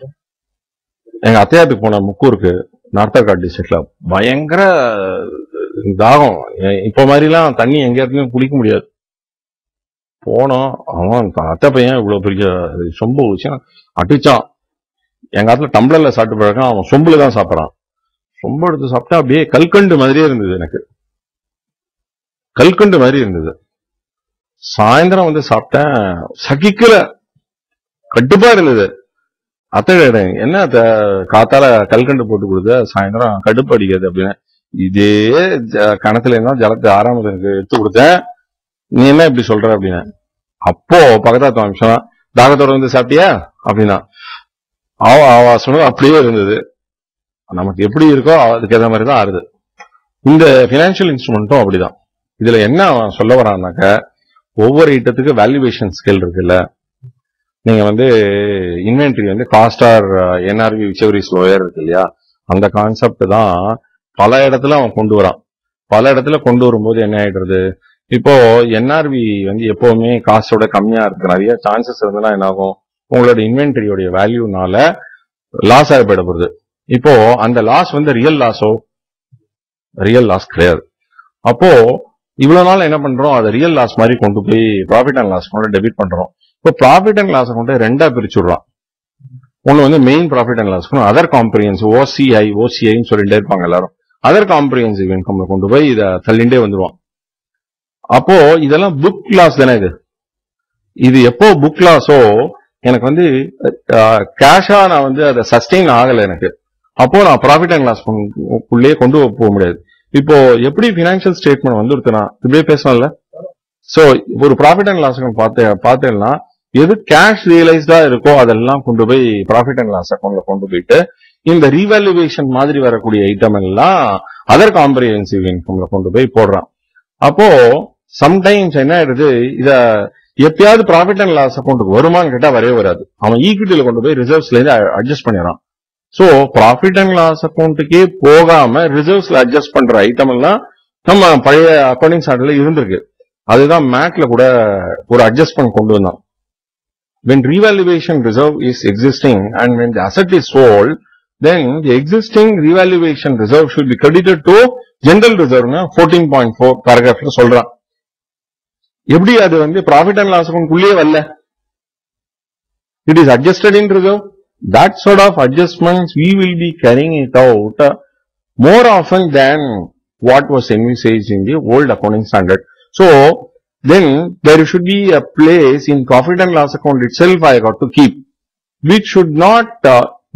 எங்க அத்தையாத்துக்கு போன முக்கூருக்கு நார்த்தாக்காட் டிஸ்ட்ரிக்ட்ல பயங்கர தாகம். இப்ப மாதிரிலாம் தண்ணி எங்க இடத்துலயும் குடிக்க முடியாது. போனோம், அவன் அத்தை பையன் இவ்வளவு பெரிய சொம்பு அடிச்சான். எங்க ஆத்துல டம்ளர்ல சாப்பிட்டு பழக்கம், அவன் சொம்புல தான் சாப்பிடறான். சொம்பு எடுத்து சாப்பிட்டா அப்படியே கல்கண்டு மாதிரியே இருந்தது. எனக்கு கல்கண்டு மாதிரி இருந்தது. சாயந்தரம் வந்து சாப்பிட்டேன், சகிக்கல, கட்டுப்பா இருந்தது. அத்தை என்ன காத்தால கல்கண்டு போட்டு கொடுத்த, சாயந்தரம் கடுப்பு அடிக்காது அப்படின்னு. இதே கணத்துல இருந்தா ஜலத்தை 6ஆம் எடுத்து கொடுத்தேன். நீ என்ன இப்படி சொல்ற அப்படின்னு. அப்போ பக்கத்தாத்த அம்சம், தாகத்தோட வந்து சாப்பிட்டியா அப்படின்னா அவ சொன்னது அப்படியே இருந்தது. நமக்கு எப்படி இருக்கோ அதுக்கு ஏற்ற மாதிரி தான் ஆறுது. இந்த பினான்சியல் இன்ஸ்ட்ருமெண்ட்டும் அப்படிதான். இதுல என்ன சொல்ல வரான்னாக்க, ஒவ்வொரு ஐட்டத்துக்கு வேல்யூவேஷன் ஸ்கேல் இருக்குல்ல. நீங்க வந்து இன்வென்ட்ரி வந்து cost or NRV whichever is lower இருக்கு இல்லையா, அந்த கான்செப்ட் தான் பல இடத்துல அவன் கொண்டு வரான். பல இடத்துல கொண்டு வரும்போது என்ன ஆயிடுறது, இப்போ என்ஆர்வி வந்து எப்பவுமே காஸ்டோட கம்மியா இருக்கு, நிறைய சான்சஸ் இருந்ததுன்னா என்ன ஆகும், உங்களோட இன்வென்ட்ரியோடைய வேல்யூனால லாஸ் ஆகப்படுது. இப்போ அந்த லாஸ் வந்து ரியல் லாஸோ, ரியல் லாஸ் கிடையாது. அப்போ இவ்வளவு நாள் என்ன பண்றோம், அதை ரியல் லாஸ் மாதிரி கொண்டு போய் ப்ராஃபிட் அண்ட் லாஸ் கொண்டு டெபிட் பண்றோம். இப்போ ப்ராஃபிட் அண்ட் லாஸ் கொண்டு ரெண்டா பிரிச்சுடுறான். ஒன்னு வந்து main profit and loss, other comprehensive ஓசிஐன்னு சொல்லிட்டே இருப்பாங்க எல்லாரும். அதர் காம்ப்ரிஹென்சிவ் இன்கம்ல கொண்டு போய் இதை தள்ளிண்டே வந்துருவான். அப்போ இதெல்லாம் புக் லாஸ் தானே. இது எப்போ புக் லாஸோ, எனக்கு வந்து கேஷா நான் வந்து அதை சஸ்டெயின் ஆகல எனக்கு. அப்போ நான் ப்ராஃபிட் அண்ட் லாஸ் உள்ளே கொண்டு போக முடியாது. இப்போ எப்படி பினான்சியல் ஸ்டேட்மெண்ட் வந்துருக்குன்னா இப்படியே பேசலாம்ல. சோ ஒரு ப்ராஃபிட் அண்ட் லாஸ் பார்த்தேன்னா எது கேஷ் ரியலைஸ்டா இருக்கோ அதெல்லாம் கொண்டு போய் ப்ராஃபிட் அண்ட் லாஸ் அக்கௌண்ட்ல கொண்டு போயிட்டு, இந்த ரீவேல்யூவேஷன் மாதிரி வரக்கூடிய ஐட்டம் எல்லாம் அதர் காம்ப்ரிஹென்சிவ் இன்கம்ல கொண்டு போய் போடுறான். அப்போ சம்டைம்ஸ் என்ன ஆயிடுது, இத எப்பயாவது ப்ராஃபிட் அண்ட் லாஸ் அக்கௌண்ட்டுக்கு வருமானு கேட்டா வரவே வராது. அவன் ஈக்விட்டியில கொண்டு போய் ரிசர்வ்ஸ்ல இருந்து அட்ஜஸ்ட் பண்ணிடுறான். சோ ப்ராஃபிட் அண்ட் லாஸ் அக்கௌண்ட்டுக்கே போகாம ரிசர்வ்ஸ்ல அட்ஜஸ்ட் பண்ற ஐட்டம் எல்லாம் நம்ம பழைய அக்கௌண்டிங் ஸ்டாண்டர்ட்ல இருந்திருக்கு. அதுதான் மேக்ல கூட ஒரு அட்ஜஸ்ட்மெண்ட் கொண்டு வந்தான். When revaluation reserve is existing and when the asset is sold, then the existing revaluation reserve should be credited to general reserve. 14.4 paragraphல சொல்றான். எப்படி அது வந்து ப்ராஃபிட் அண்ட் லாஸ் அக்கௌண்ட்குள்ளே வரல, it is adjusted in reserve. That sort of adjustments we will be carrying it out more often than what was envisaged in the old accounting standard. So then there should be a place in profit and loss account itself I got to keep, which should not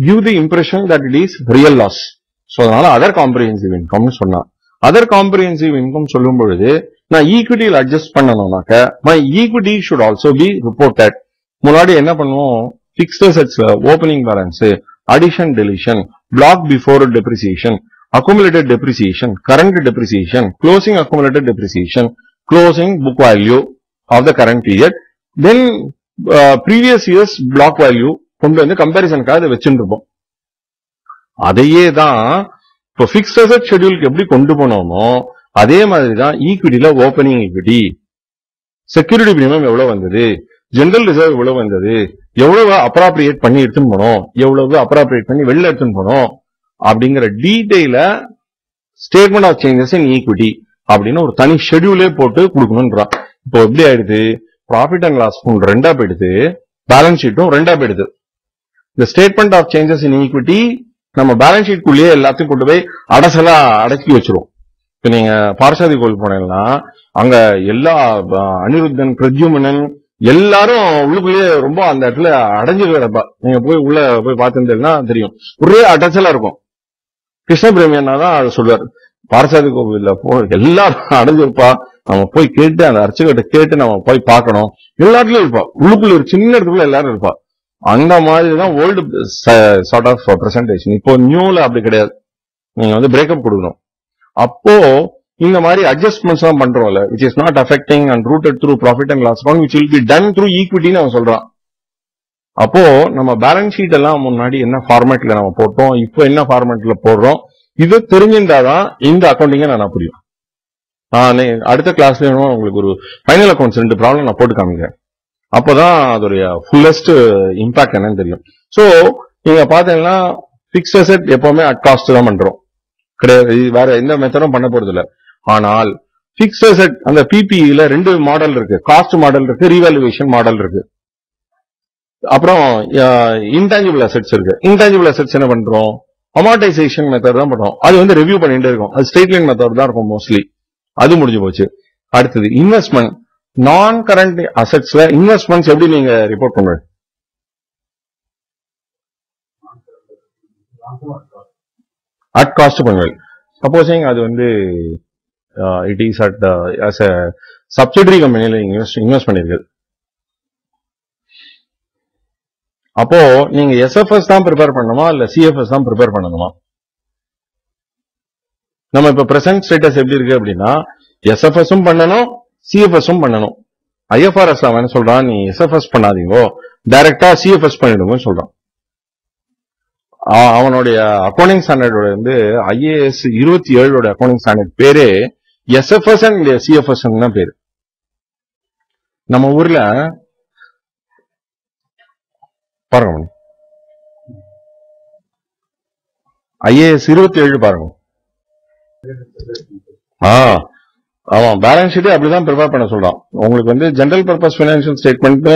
give the impression that it is real loss. So அதனால other comprehensive income சொன்னா, other comprehensive income சொல்லும் பொழுது நான் ஈக்விட்டியில் adjust பண்ணணும்னாக்க my equity should also be reported. முன்னாடி என்ன பண்ணுவோம், பிக்ஸ்ட் அசெட்ஸ்ல opening balance, addition deletion, block before depreciation, accumulated depreciation, current depreciation, closing accumulated depreciation, closing book value of the current period, then previous year's block value கொண்டு வந்து கம்பேரிசனுக்காக அதை வச்சுருப்போம். அதையே தான் இப்போ பிக்ஸ்ட் அசெட் ஷெட்யூலுக்கு எப்படி கொண்டு போனோமோ அதே மாதிரி தான் ஈக்விட்டியில ஓப்பனிங் ஈக்விட்டி, செக்யூரிட்டி பிரீமியம் எவ்வளவு வந்தது, ஜெனரல் ரிசர்வ் எவ்வளவு வந்தது, எவ்வளவு அப்ராப்ரியேட் பண்ணி எடுத்துன்னு போனோம், எவ்வளவு அப்ராப்ரியேட் பண்ணி வெளில எடுத்துன்னு போனோம் அப்படிங்கிற டீடைல statement of changes in equity அப்படின்னு ஒரு தனி ஷெட்யூலே போட்டு கொடுக்கணும்ன்றான். இப்போ எப்படி ஆயிடுது, ப்ராஃபிட் அண்ட் லாஸ் ரெண்டா போயிடுது, பேலன்ஸ் ஷீட்டும் ரெண்டா போயிடுது. இந்த statement of changes in equity நம்ம பேலன்ஸ் ஷீட்குள்ளேயே எல்லாத்தையும் கொண்டு போய் அடசலா அடக்கி வச்சிருவோம். இப்ப நீங்க பார்சாதி கோயில் போனீங்கன்னா அங்க எல்லா அனிருத்தன், பிரத்யுமனன் எல்லாரும் உள்ளுக்குள்ளேயே ரொம்ப அந்த இடத்துல அடைஞ்சு கிடப்பா. நீங்க போய் உள்ள போய் பார்த்துருந்தீங்கன்னா தெரியும், ஒரே அடைச்சலா இருக்கும். கிருஷ்ண பிரேமியன்னா தான் அதை சொல்லுவார், பார்சாதி கோவில்ல எல்லாரும் அடைஞ்சிருப்பா, நம்ம போய் கேட்டு அந்த அர்ச்சகர்கிட்ட கேட்டு நம்ம போய் பார்க்கணும். எல்லா இடத்துலயும் இருப்பா, உள்ளுக்குள்ள ஒரு சின்ன இடத்துக்குள்ள எல்லாரும் இருப்பா. அந்த மாதிரி தான் ஓல்டு சார்ட் ஆஃப் பிரசன்டேஷன். இப்போ நியூல அப்படி கிடையாது. நீங்க வந்து பிரேக்கப் கொடுக்கணும். அப்போ இந்த மாதிரி அட்ஜஸ்ட்மெண்ட்ஸ் தான் பண்றோம்ல, which is not affecting and rooted through profit and loss account, which will be done through equity ன்னு அவன் சொல்றான். அப்போ நம்ம பேலன்ஸ் ஷீட் எல்லாம் முன்னாடி என்ன ஃபார்மேட்ல நம்ம போட்டோம், இப்போ என்ன ஃபார்மேட்ல போடுறோம், இது தெரிஞ்சிருந்தாதான் இந்த அக்கௌண்டிங்க நான் புரியும். அடுத்த கிளாஸ்ல உங்களுக்கு ஒரு ஃபைனல் அக்கௌண்ட்ஸ் 2 ப்ராப்ளம் நான் போட்டு காமிக்கிறேன். அப்போதான் அதோடைய ஃபுல்லஸ்ட் இம்பாக்ட் என்னன்னு தெரியும். சோ நீங்க பாத்தீங்கன்னா பிக்ஸ்ட் அசெட் எப்பவுமே அட் காஸ்ட் தான் பண்றோம், கிடையாது வேற எந்த மெத்தடும் பண்ண போறது இல்ல. ஆனால் பிக்ஸ்ட் அசெட் அந்த பிபிஇல 2 மாடல் இருக்கு, காஸ்ட் மாடல் இருக்கு, ரீவாலுவேஷன் மாடல் இருக்கு. அப்புறம் இன்டான்ஜிபிள் அசெட்ஸ் இருக்கு. இன்டான்ஜிபிள் அசெட்ஸ் என்ன பண்றோம், அமார்டைசேஷன் மெத்தட் தான் பண்றோம். அது வந்து ரிவ்யூ பண்ணிட்டே இருக்கும், அது ஸ்ட்ரெயிட் லைன் மெத்தட் தான் இருக்கும் மோஸ்ட்லி. அது முடிஞ்சு போச்சு. அடுத்தது இன்வெஸ்ட்மெண்ட். நான் கரண்ட் அசெட்ஸ்ல இன்வெஸ்ட்மெண்ட்ஸ் எப்படி நீங்க ரிப்போர்ட் பண்ணுவீங்க? அட் காஸ்ட் பண்ணுவேன். சப்போசிங் அது வந்து it is at as a subsidiary கம்பெனியில இன்வெஸ்ட் பண்ணிருக்கு. அப்போ நீங்க எஸ்எஃப்எஸ் தான் ப்ரிப்பேர் பண்ணணுமா இல்ல சிஎஃப்எஸ் தான் ப்ரிப்பேர் பண்ணணுமா? நம்ம இப்ப பிரசன்ட் ஸ்டேட்டஸ் எப்படி இருக்கு அப்படின்னா எஸ்எஃப்எஸும் பண்ணணும் சிஎஃப்எஸும் பண்ணணும். ஐஎஃப்ஆர்எஸ் அவன் என்ன சொல்றான், நீ எஸ்எஃப்எஸ் பண்ணாதீங்கோ, டைரக்டா சிஎஃப்எஸ் பண்ணிடுங்க சொல்றான். அவனுடைய அக்கௌண்டிங் ஸ்டாண்டர்டோட வந்து ஐஏஎஸ் 27 அக்கௌண்டிங் ஸ்டாண்டர்ட் பேரே எஸ்எஃப்எஸ் அண்ட் சிஎஃப்எஸ் தான் பேரு. நம்ம ஊர்ல பாருங்க, ஐஏஎஸ் 27 பாருங்க. அவன் பேலன்ஸ் ஷீட் அப்படிதான் ப்ரிப்பேர் பண்ண சொல்றான். உங்களுக்கு வந்து general purpose financial statement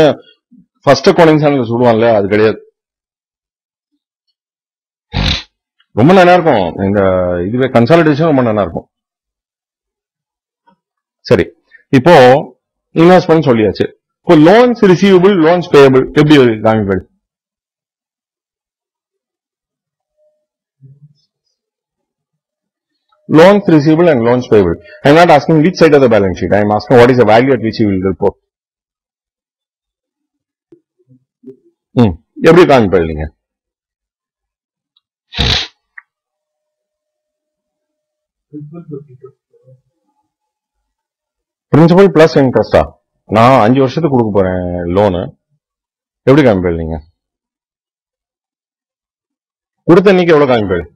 first accounting standard சொல்லுவான்ல, அது கிடையாது. ரொம்ப நல்லா இருக்கும் இந்த இதுவே கன்சாலிடேஷன் ரொம்ப நல்லா இருக்கும். சரி, இப்போ இன்வெஸ்ட்மெண்ட் சொல்லியாச்சு. இப்போ லோன்ஸ் ரிசீவபிள், லோன்ஸ் பேயபிள் எப்படி காமிப்பது? Loans receivable and loans payable. I am not asking which side of the balance sheet. I am asking what is the value at which you will report. எப்படி காமிப்பீங்க? Principal plus இன்ட்ரெஸ்டா? நான் 5 வருஷத்துக்கு கொடுக்க போறேன் loan, எப்படி காமிப்பீங்க? கொடுத்த அன்னைக்கு எவ்வளவு காமிப்பீங்க?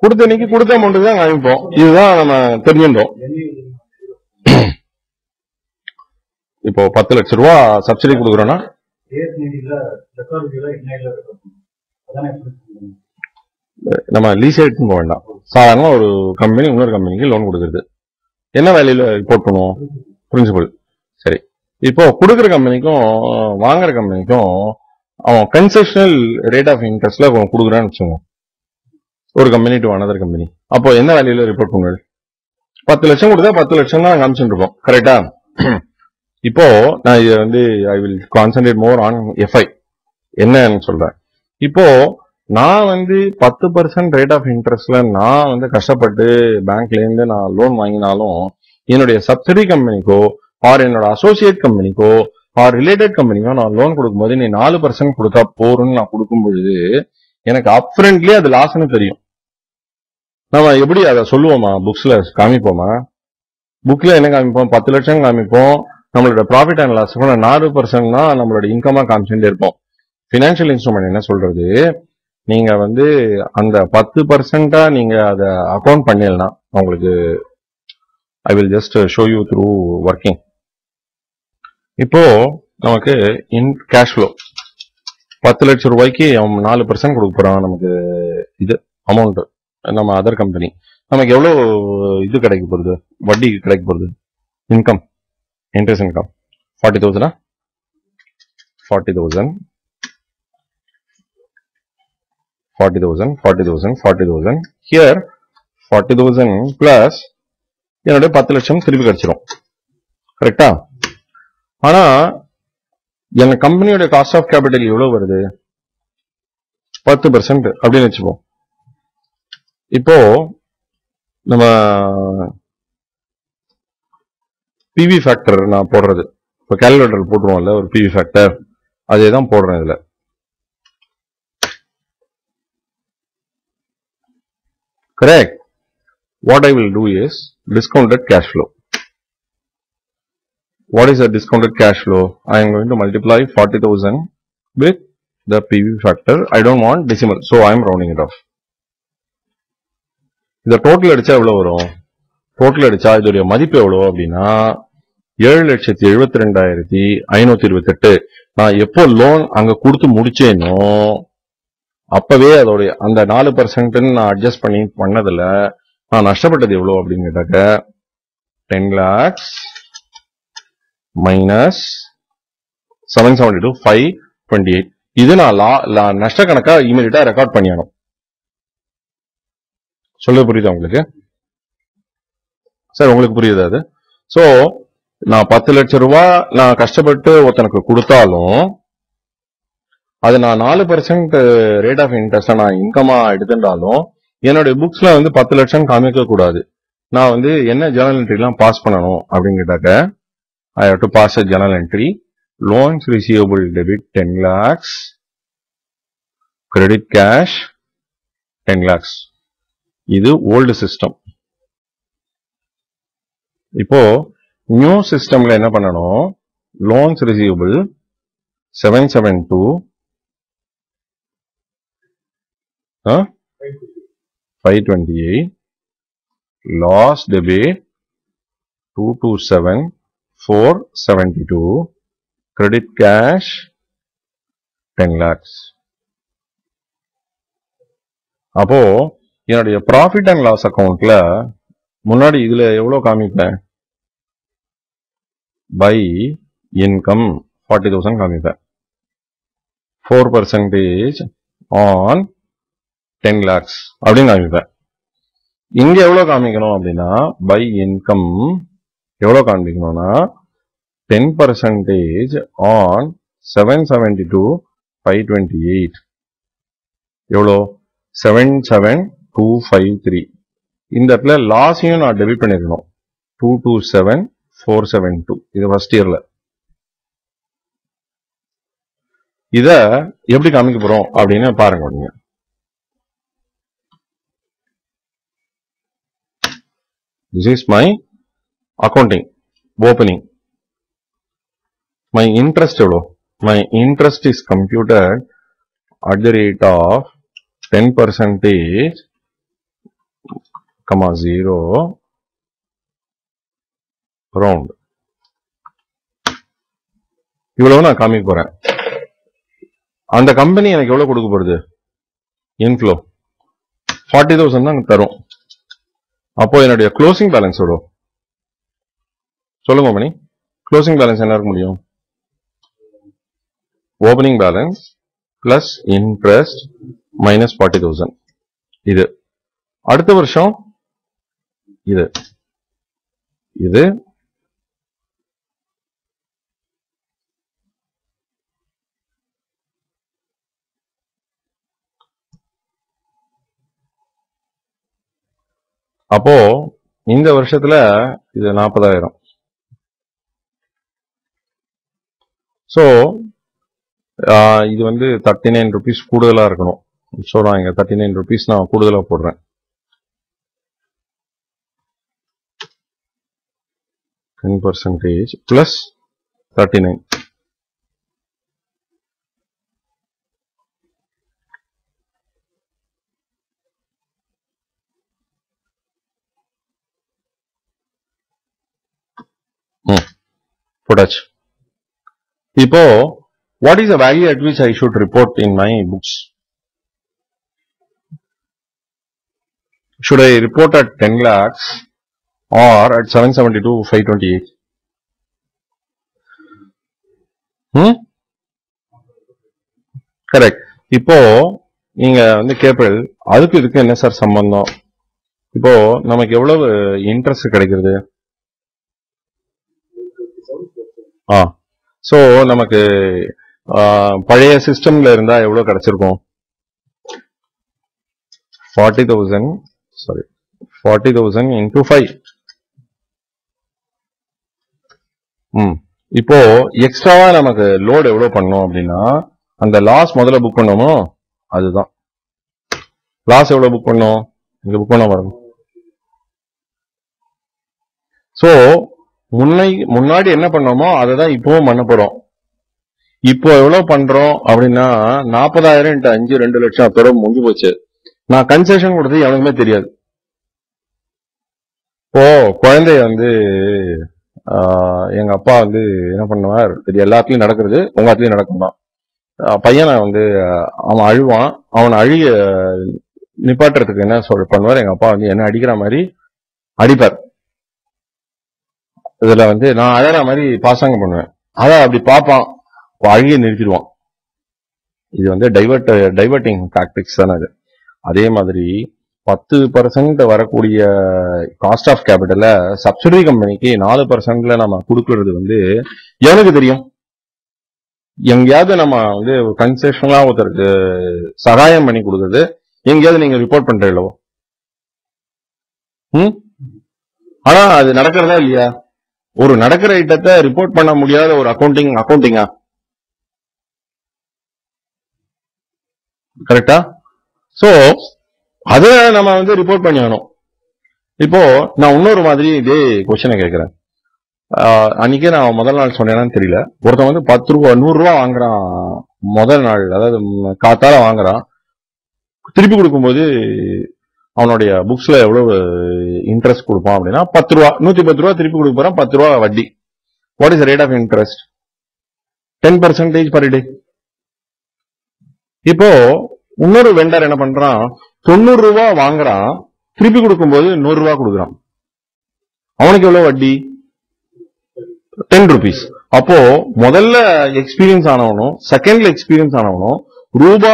கொடுத்த அன்னைக்கு கொடுத்த அமௌண்ட் தான் காமிப்போம். இதுதான் நம்ம தெரிஞ்சிருந்தோம். இப்போ 10 லட்சம் ரூபா சப்சிடி கொடுக்குறோம்னா நம்ம லீஸ் எடுத்துன்னு போக வேண்டாம். சாதாரண ஒரு கம்பெனி இன்னொரு கம்பெனிக்கு லோன் கொடுக்குறது என்ன வேல்யூல ரிப்போர்ட் பண்ணுவோம்? பிரின்சிபல். சரி, இப்போ கொடுக்குற கம்பெனிக்கும் வாங்குற கம்பெனிக்கும் அவன் கன்செஷனல் ரேட் ஆஃப் இன்ட்ரெஸ்ட்ல கொடுக்குறான்னு வச்சுக்கோங்க, ஒரு கம்பெனி டு அனதர் கம்பெனி. அப்போ என்ன வேல்யூல ரிப்போர்ட் பண்ணுவாரு? 10 லட்சம் கொடுத்தா 10 லட்சம் தான் காமிச்சுட்டு இருக்கோம், கரெக்டா? இப்போ நான் இது வந்து I will concentrate more on FI என்னன்னு சொல்றேன். இப்போ நான் வந்து 10% ரேட் ஆஃப் இன்ட்ரெஸ்ட்ல நான் வந்து கஷ்டப்பட்டு பேங்க்ல இருந்து நான் லோன் வாங்கினாலும் என்னுடைய சப்சிடி கம்பெனிக்கோ ஆர் என்னோட அசோசியேட் கம்பெனிக்கோ ஆர் ரிலேட்டட் கம்பெனிக்கோ நான் லோன் கொடுக்கும்போது நீ 4% கொடுத்தா போறோம்னு நான் கொடுக்கும் பொழுது எனக்கு அப்ஃப்ரண்ட்லயே அது லாஸ்ன்னு தெரியும். நம்ம எப்படி அதை சொல்லுவோமா? புக்ஸ்ல காமிப்போமா? புக்ல என்ன காமிப்போம்? 10 லட்சம் காமிப்போம். நம்மளோட ப்ராஃபிட் அண்ட் லாஸ் 4% தான் நம்மளோட இன்கமா காமிச்சுட்டே இருப்போம். பினான்சியல் இன்ஸ்ட்ருமெண்ட் என்ன சொல்றது, நீங்க வந்து அந்த 10% நீங்க அதை அக்கௌண்ட் பண்ணலாம். உங்களுக்கு I will just show you through working. இப்போ நமக்கு இன் கேஷ் ஃப்ளோ 10 லட்சம் ரூபாய்க்கு 4% கொடுக்க போறான் நமக்கு இது அமௌண்ட். நம்ம அதர் கம்பெனி நமக்கு எவ்வளவு இது கிடைக்க போகுது, வட்டி கிடைக்க போகுது, income, interest income 40,000. 40,000 here 40,000 plus என்னுடைய 10 லட்சம் திருப்பி கிடைச்சிரும், கரெக்டா? ஆனா எங்க கம்பெனியோட காஸ்ட் ஆஃப் கேபிட்டல் எவ்வளவு வருது? 10% அப்படின்னு வச்சுப்போம். இப்போ நம்ம பிவி ஃபேக்டர் நான் போடுறது. இப்போ கால்குலேட்டர் போட்டுருவோம்ல ஒரு பிவி ஃபேக்டர், அதே தான் போடுறேன் இதுல. Correct. What I will do is discounted cash flow. What is a discounted cash flow? I am going to multiply 40,000 with the PV factor. I don't want decimal, so I am rounding it off. இந்த total அடிச்சா எவ்வளவு வரும்? Total அடிச்சா இதோடைய மதிப்பு எவ்வளவு அப்படின்னா 7,72,528. நான் எப்போ லோன் அங்க கொடுத்து முடிச்சேனோ அப்பவே அதோடைய அந்த 4% நான் அட்ஜஸ்ட் பண்ணதுல நான் நஷ்டப்பட்டது எவ்வளவு அப்படின்னு கேட்டாக்க 10 lakhs minus 772 528. இது நான் நஷ்ட கணக்கா இமீடியட்டா ரெக்கார்ட் பண்ணியானோம். சொல்ல புரியுதா உங்களுக்கு? சார் உங்களுக்கு புரியுதா அது? சோ நான் 10 லட்சம் ரூபாய் நான் கஷ்டப்பட்டு ஒருத்தனுக்கு கொடுத்தாலும் அது நான் 4% ரேட் ஆஃப் இன்ட்ரெஸ்ட் நான் இன்கமா எடுத்துட்டாலும் என்னுடைய புக்ஸ்ல வந்து 10 லட்சம் காமிக்க கூடாது. நான் வந்து என்ன ஜர்னல் என்ட்ரி எல்லாம் பாஸ் பண்ணணும் அப்படின்னு கேட்டாக்க I have to pass a journal entry. Loans receivable debit 10 lakhs, credit cash 10 lakhs. இது old system. இப்போ நியூ சிஸ்டம்ல என்ன பண்ணணும்? loans receivable 772 528, loss debit 227 472, credit cash 10 lakhs. அப்போ என்னுடைய ப்ராஃபிட் அண்ட் லாஸ் அக்கவுண்ட்ல முன்னாடி இதுல எவ்வளவு காமிப்பேன்? பை இன்கம் 40,000 காமிப்பேன். 4% ஆன் 10 lakhs அப்படின்னு காமிப்பேன். இங்க எவ்வளவு காமிக்கணும் அப்படின்னா பை இன்கம் எவ்வளவு காண்பிக்கணும்னா 10% on 772 528. எவ்வளோ? 77253. இந்த இடத்துல லாஸையும் நான் டெபிட் பண்ணிருக்கணும். 227 472. இது ஃபர்ஸ்ட் இயர்ல. இத எப்படி காமிக்க போறோம் அப்படின்னு பாருங்க. நீங்க this is my accounting opening. My interest எவ்வளோ? My interest is computed at the rate of 10% comma 0 round. இவ்வளவு நான் காமிக்க போறேன். அந்த கம்பெனி எனக்கு எவ்வளவு கொடுக்க போறது? இன்ஃப்ளோ 40,000 தான் தரும். அப்போ என்னுடைய க்ளோசிங் பேலன்ஸ் எவ்வளோ? சொல்லுங்க மணி. க்ளோசிங் பேலன்ஸ் என்ன இருக்க முடியும்? Opening balance plus interest minus 40,000. இது அடுத்த வருஷம் இது இது அப்போ இந்த வருஷத்துல இது 40,000. சோ இது வந்து 39 rupees கூடுதலா இருக்கணும். சோ நான் இங்க 39 rupees நான் கூடுதலா போடுறேன். 10% plus 39. போட்டாச்சு. இப்போ what is the value at which I should report in my books? Should I report at 10 lakhs or at 772 528? Correct. இப்போ நீங்க வந்து கேபிள் அதுக்கு இதுக்கு என்ன சார் சம்பந்தம்? இப்போ நமக்கு எவ்வளவு இன்ட்ரெஸ்ட் கிடைக்கிறது? சோ நமக்கு பழைய சிஸ்டம்ல இருந்தா எவ்வளவு கிடைச்சிருக்கும்? 40,000 into 5. இப்போ எக்ஸ்ட்ராவா நமக்கு லோடு எவ்வளவு பண்ணோம் அப்படின்னா அந்த லாஸ் முதல்ல புக் பண்ணோமோ அதுதான். லாஸ் எவ்வளவு புக் பண்ணோம், இங்க புக் பண்ண பாருங்க. சோ முன்னாடி என்ன பண்ணோமோ அதை தான் இப்பவும் பண்ண போறோம். இப்போ எவ்வளவு பண்றோம் அப்படின்னா 40,000 × 5 2 லட்சம் பேரும் முடிஞ்சு போச்சு. நான் கன்செஷன் கொடுத்தது எனக்குமே தெரியாது. இப்போ குழந்தைய வந்து எங்க அப்பா வந்து என்ன பண்ணுவார், இது எல்லாத்துலயும் நடக்கிறது, உங்க இடத்துலயும் நடக்கும் தான். பையனை வந்து அவன் அழுவான், அவனை அழுக நிப்பாட்டுறதுக்கு என்ன பண்ணுவார், எங்க அப்பா வந்து என்ன அடிக்கிற மாதிரி அடிப்பார். இதுல வந்து நான் அழற மாதிரி பாசாங்க பண்ணுவேன். அதான் அப்படி பார்ப்பான், அழுகிய நிறுத்திடுவான். இது வந்து டைவர்ட்டிங் டாக்டிக்ஸ் தானே அது. அதே மாதிரி 10% வரக்கூடிய காஸ்ட் ஆஃப் கேபிட்டல சப்சிடரி கம்பெனிக்கு 4%ல நம்ம கொடுக்கறது வந்து எனக்கு தெரியும். எங்கேயாவது நம்ம வந்து கன்செஷனலா ஒருத்தருக்கு சகாயம் பண்ணி கொடுக்கறது எங்கேயாவது நீங்க ரிப்போர்ட் பண்றீங்களோ? ஆனா அது நடக்கிறதா இல்லையா? ஒரு நடக்கிற ஐட்டத்தை ரிப்போர்ட் பண்ண முடியாத ஒரு அக்கௌண்டிங்கா கரெக்டா? சோ அதை நம்ம வந்து ரிப்போர்ட் பண்ணிக்கணும். இப்போ நான் இன்னொரு மாதிரி இதே கொஸ்டினை கேட்கிறேன். அன்னைக்கே நான் முதல் நாள் சொன்னேன்னு தெரியல. ஒருத்தன் வந்து 10 ரூபா 100 ரூபா வாங்குறான் முதல் நாள், அதாவது காத்தால வாங்குறான். திருப்பி கொடுக்கும்போது அவனுடைய புக்ஸ்ல எவ்வளவு இன்ட்ரெஸ்ட் கொடுப்பான் அப்படின்னா 10 ரூபா, 110 ரூபா திருப்பி கொடுக்க போறான், 10 ரூபா வட்டி. What is rate of interest? 10% per day. இப்போ இன்னொரு வெண்டர் என்ன பண்றான், 90 ரூபா வாங்குறான், திருப்பி கொடுக்கும்போது 100 ரூபா கொடுக்குறான். அவனுக்கு எவ்வளவு வட்டி? 10 rupees. அப்போ முதல்ல எக்ஸ்பீரியன்ஸ் ஆனவனும் செகண்ட்ல எக்ஸ்பீரியன்ஸ் ஆனவனும் ரூபா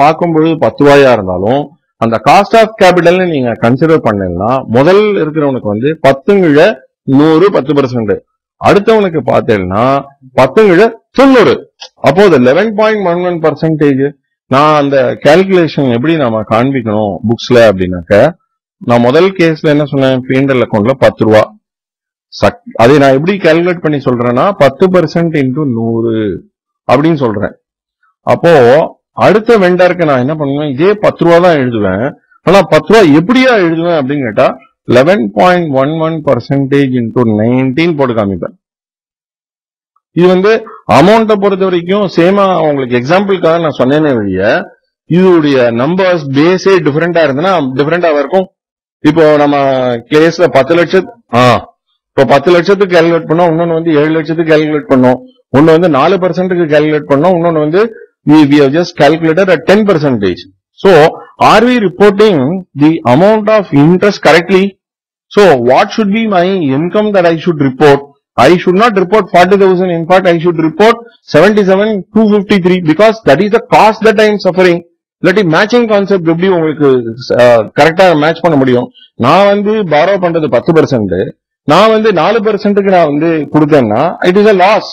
பார்க்கும்போது 10 ரூபாயா இருந்தாலும் அந்த காஸ்ட் ஆஃப் கேபிட்டல் நீங்க கன்சிடர் பண்ணீங்கன்னா முதல் இருக்கிறவனுக்கு வந்து 10 100 10%, அடுத்தவனுக்கு பார்த்தேன்னா 10 90. அப்போ 11.11%. நான் அந்த கால்குலேஷன் எப்படி நாம காண்பிக்கணும் புக்ஸ்ல அப்படின்னாக்க, நான் முதல் கேஸ்ல என்ன சொன்னேன், P&L அக்கௌண்ட்ல 10 ரூபா. அதை நான் எப்படி கால்குலேட் பண்ணி சொல்றேன்னா 10% × 100 அப்படின்னு சொல்றேன். அப்போ அடுத்த வெண்டருக்கு நான் என்ன பண்ணுவேன், இதே 10 ரூபா தான் எழுதுவேன். ஆனா 10 ரூபா எப்படியா எழுதுவேன் அப்படின்னு கேட்டா 11.11% × 19 போட்டு காமிப்பேன். இது வந்து அமௌண்ட்டை பொறுத்த வரைக்கும் சேமா உங்களுக்கு எக்ஸாம்பிளுக்காக நான் சொன்னேனே வழிய, இதோடைய நம்பர்ஸ் பேஸே டிஃபரெண்டா இருந்ததுன்னா டிஃபரெண்டா இருக்கும். இப்போ நம்ம கேஸ்ல 10 லட்சத்துக்கு கால்குலேட் பண்ணோம், இன்னொன்னு வந்து 7 லட்சத்துக்கு கால்குலேட் பண்ணோம், ஒன்னு வந்து 4%க்கு கால்குலேட் பண்ணோம், இன்னொன்னு வந்து we have just calculated at 10%. So are we reporting the amount of interest correctly? So what should be my income that I should report? I should not report 40,000. In fact, I should report 77,253 because that is the cost that I am suffering. இல்லாட்டி matching concept எப்படி உங்களுக்கு கரெக்டா match பண்ண முடியும்? நான் வந்து borrow பண்றது 10%, நான் வந்து 4%க்கு நான் வந்து கொடுத்தேன்னா it is a loss.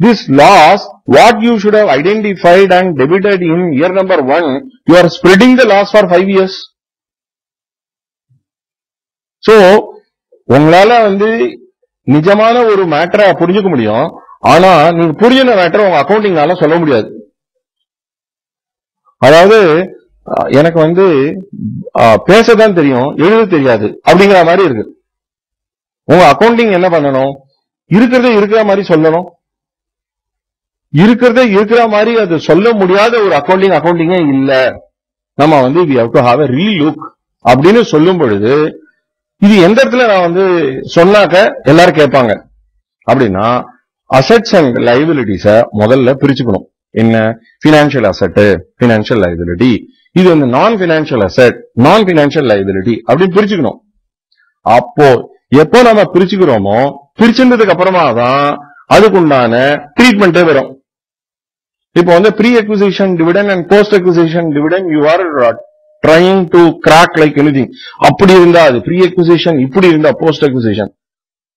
This loss, what you should have identified and debited in year number 1, you are spreading the loss for 5 years. So, உங்களால வந்து நிஜமான ஒரு மேட்டரை புரிஞ்சுக்க முடியும். ஆனா நீங்க புரிஞ்சின மேட்டரை உங்க அக்கௌண்டிங்கால சொல்ல முடியாது. அதாவது எனக்கு வந்து பேசதான் தெரியும், எழுத தெரியாது அப்படிங்கிற மாதிரி இருக்கு. உங்க அக்கௌண்டிங் என்ன பண்ணணும், இருக்கிறதே இருக்கிற மாதிரி சொல்லணும். இருக்கிறதே இருக்கிற மாதிரி அது சொல்ல முடியாத ஒரு அக்கௌண்டிங்கே இல்ல. நம்ம வந்து we have to have a relook அப்படின்னு சொல்லும் பொழுது, இது எந்த இடத்துல நான் வந்து சொன்னாக்க எல்லாரும் கேட்பாங்க அப்படின்னா, அசெட்ஸ் அண்ட் லைபிலிட்டிஸ முதல்ல பிரிச்சுக்கணும். என்ன பினான்சியல் அசெட், பினான்சியல் லைபிலிட்டி, இது வந்து நான் பினான்சியல் அசெட், நான் பினான்சியல் லைபிலிட்டி அப்படின்னு பிரிச்சுக்கணும். அப்போ எப்போ நம்ம பிரிச்சுக்கிறோமோ, பிரிச்சுன்றதுக்கு அப்புறமா தான் அதுக்குண்டான ட்ரீட்மெண்டே வரும். இப்போ வந்து pre acquisition dividend and post acquisition dividend you are trying to crack like anything. அப்படி இருந்தா அது ப்ரீ அக்விசிஷன், இப்படி இருந்தா போஸ்ட் அக்விசிஷன்.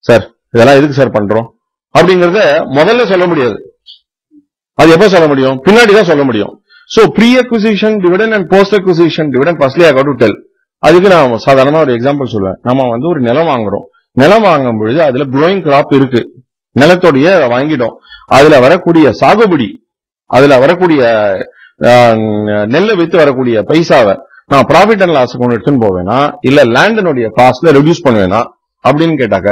சார் இதெல்லாம் எதுக்கு சார் பண்றோம் அப்படிங்கறத முதல்ல சொல்ல முடியாது. அது எப்ப சொல்ல முடியும், பின்னாடி தான் சொல்ல முடியும். So pre acquisition dividend and post acquisition dividend firstly I got to tell. அதுக்கு நான் சாதாரணமா ஒரு எக்ஸாம்பிள் சொல்லுவேன். நம்ம வந்து ஒரு நிலம் வாங்குறோம், நிலம் வாங்கும் பொழுது அதுல க்ரோயிங் கிராப் இருக்கு, நிலத்தோடைய வாங்கிட்டோம். அதுல வரக்கூடிய சாகுபடி, அதுல வரக்கூடிய நெல்லை வித்து வரக்கூடிய பைசாவை நான் ப்ராஃபிட் அண்ட் லாஸ் கொண்டு எடுத்துன்னு போவேனா இல்ல லேண்டினுடைய காஸ்ட்ல ரெடியூஸ் பண்ணுவேனா அப்படின்னு கேட்டாக்க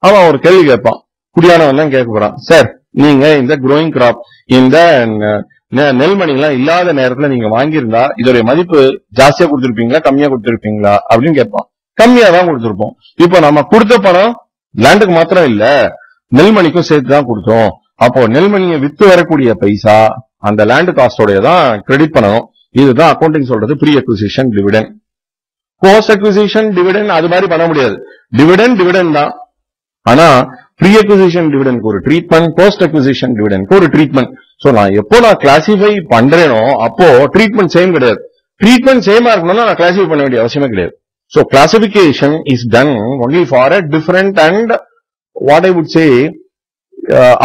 அவன் ஒரு கேள்வி கேட்பான். குடியானவன் கேட்க போறான், சார் நீங்க இந்த க்ரோயிங் கிராப், இந்த நெல்மணிலாம் இல்லாத நேரத்துல நீங்க வாங்கியிருந்தா இதோடைய மதிப்பு ஜாஸ்தியா கொடுத்திருப்பீங்களா கம்மியா கொடுத்திருப்பீங்களா அப்படின்னு கேட்பான். கம்மியா தான் கொடுத்திருப்போம். இப்போ நம்ம கொடுத்த பணம் லேண்டுக்கு மாத்திரம் இல்ல நெல்மணிக்கும் சேர்த்து தான் கொடுத்தோம். அப்போ நெல்மணியை வித்து வரக்கூடிய பைசா அந்த லேண்ட் காஸ்டோடைய தான் கிரெடிட் பண்ணணும். இதுதான் அக்கௌண்டிங் சொல்றது pre acquisition dividend. Post acquisition dividend அது மாதிரி பண்ண முடியாது. டிவிடெண்ட் தான். ஆனா ப்ரீ அக்விசிஷன் டிவிடெண்ட் ஒரு ட்ரீட்மெண்ட், போஸ்ட் அக்விசிஷன் டிவிடெண்ட் ஒரு ட்ரீட்மெண்ட். சோ நான் எப்போ நான் கிளாசிஃபை பண்றேனோ அப்போ ட்ரீட்மெண்ட் சேம் கிடையாது. ட்ரீட்மெண்ட் சேமா இருக்கணும்னா நான் கிளாசிஃபை பண்ண வேண்டிய அவசியமே கிடையாது. So classification is done only for a different and what I would say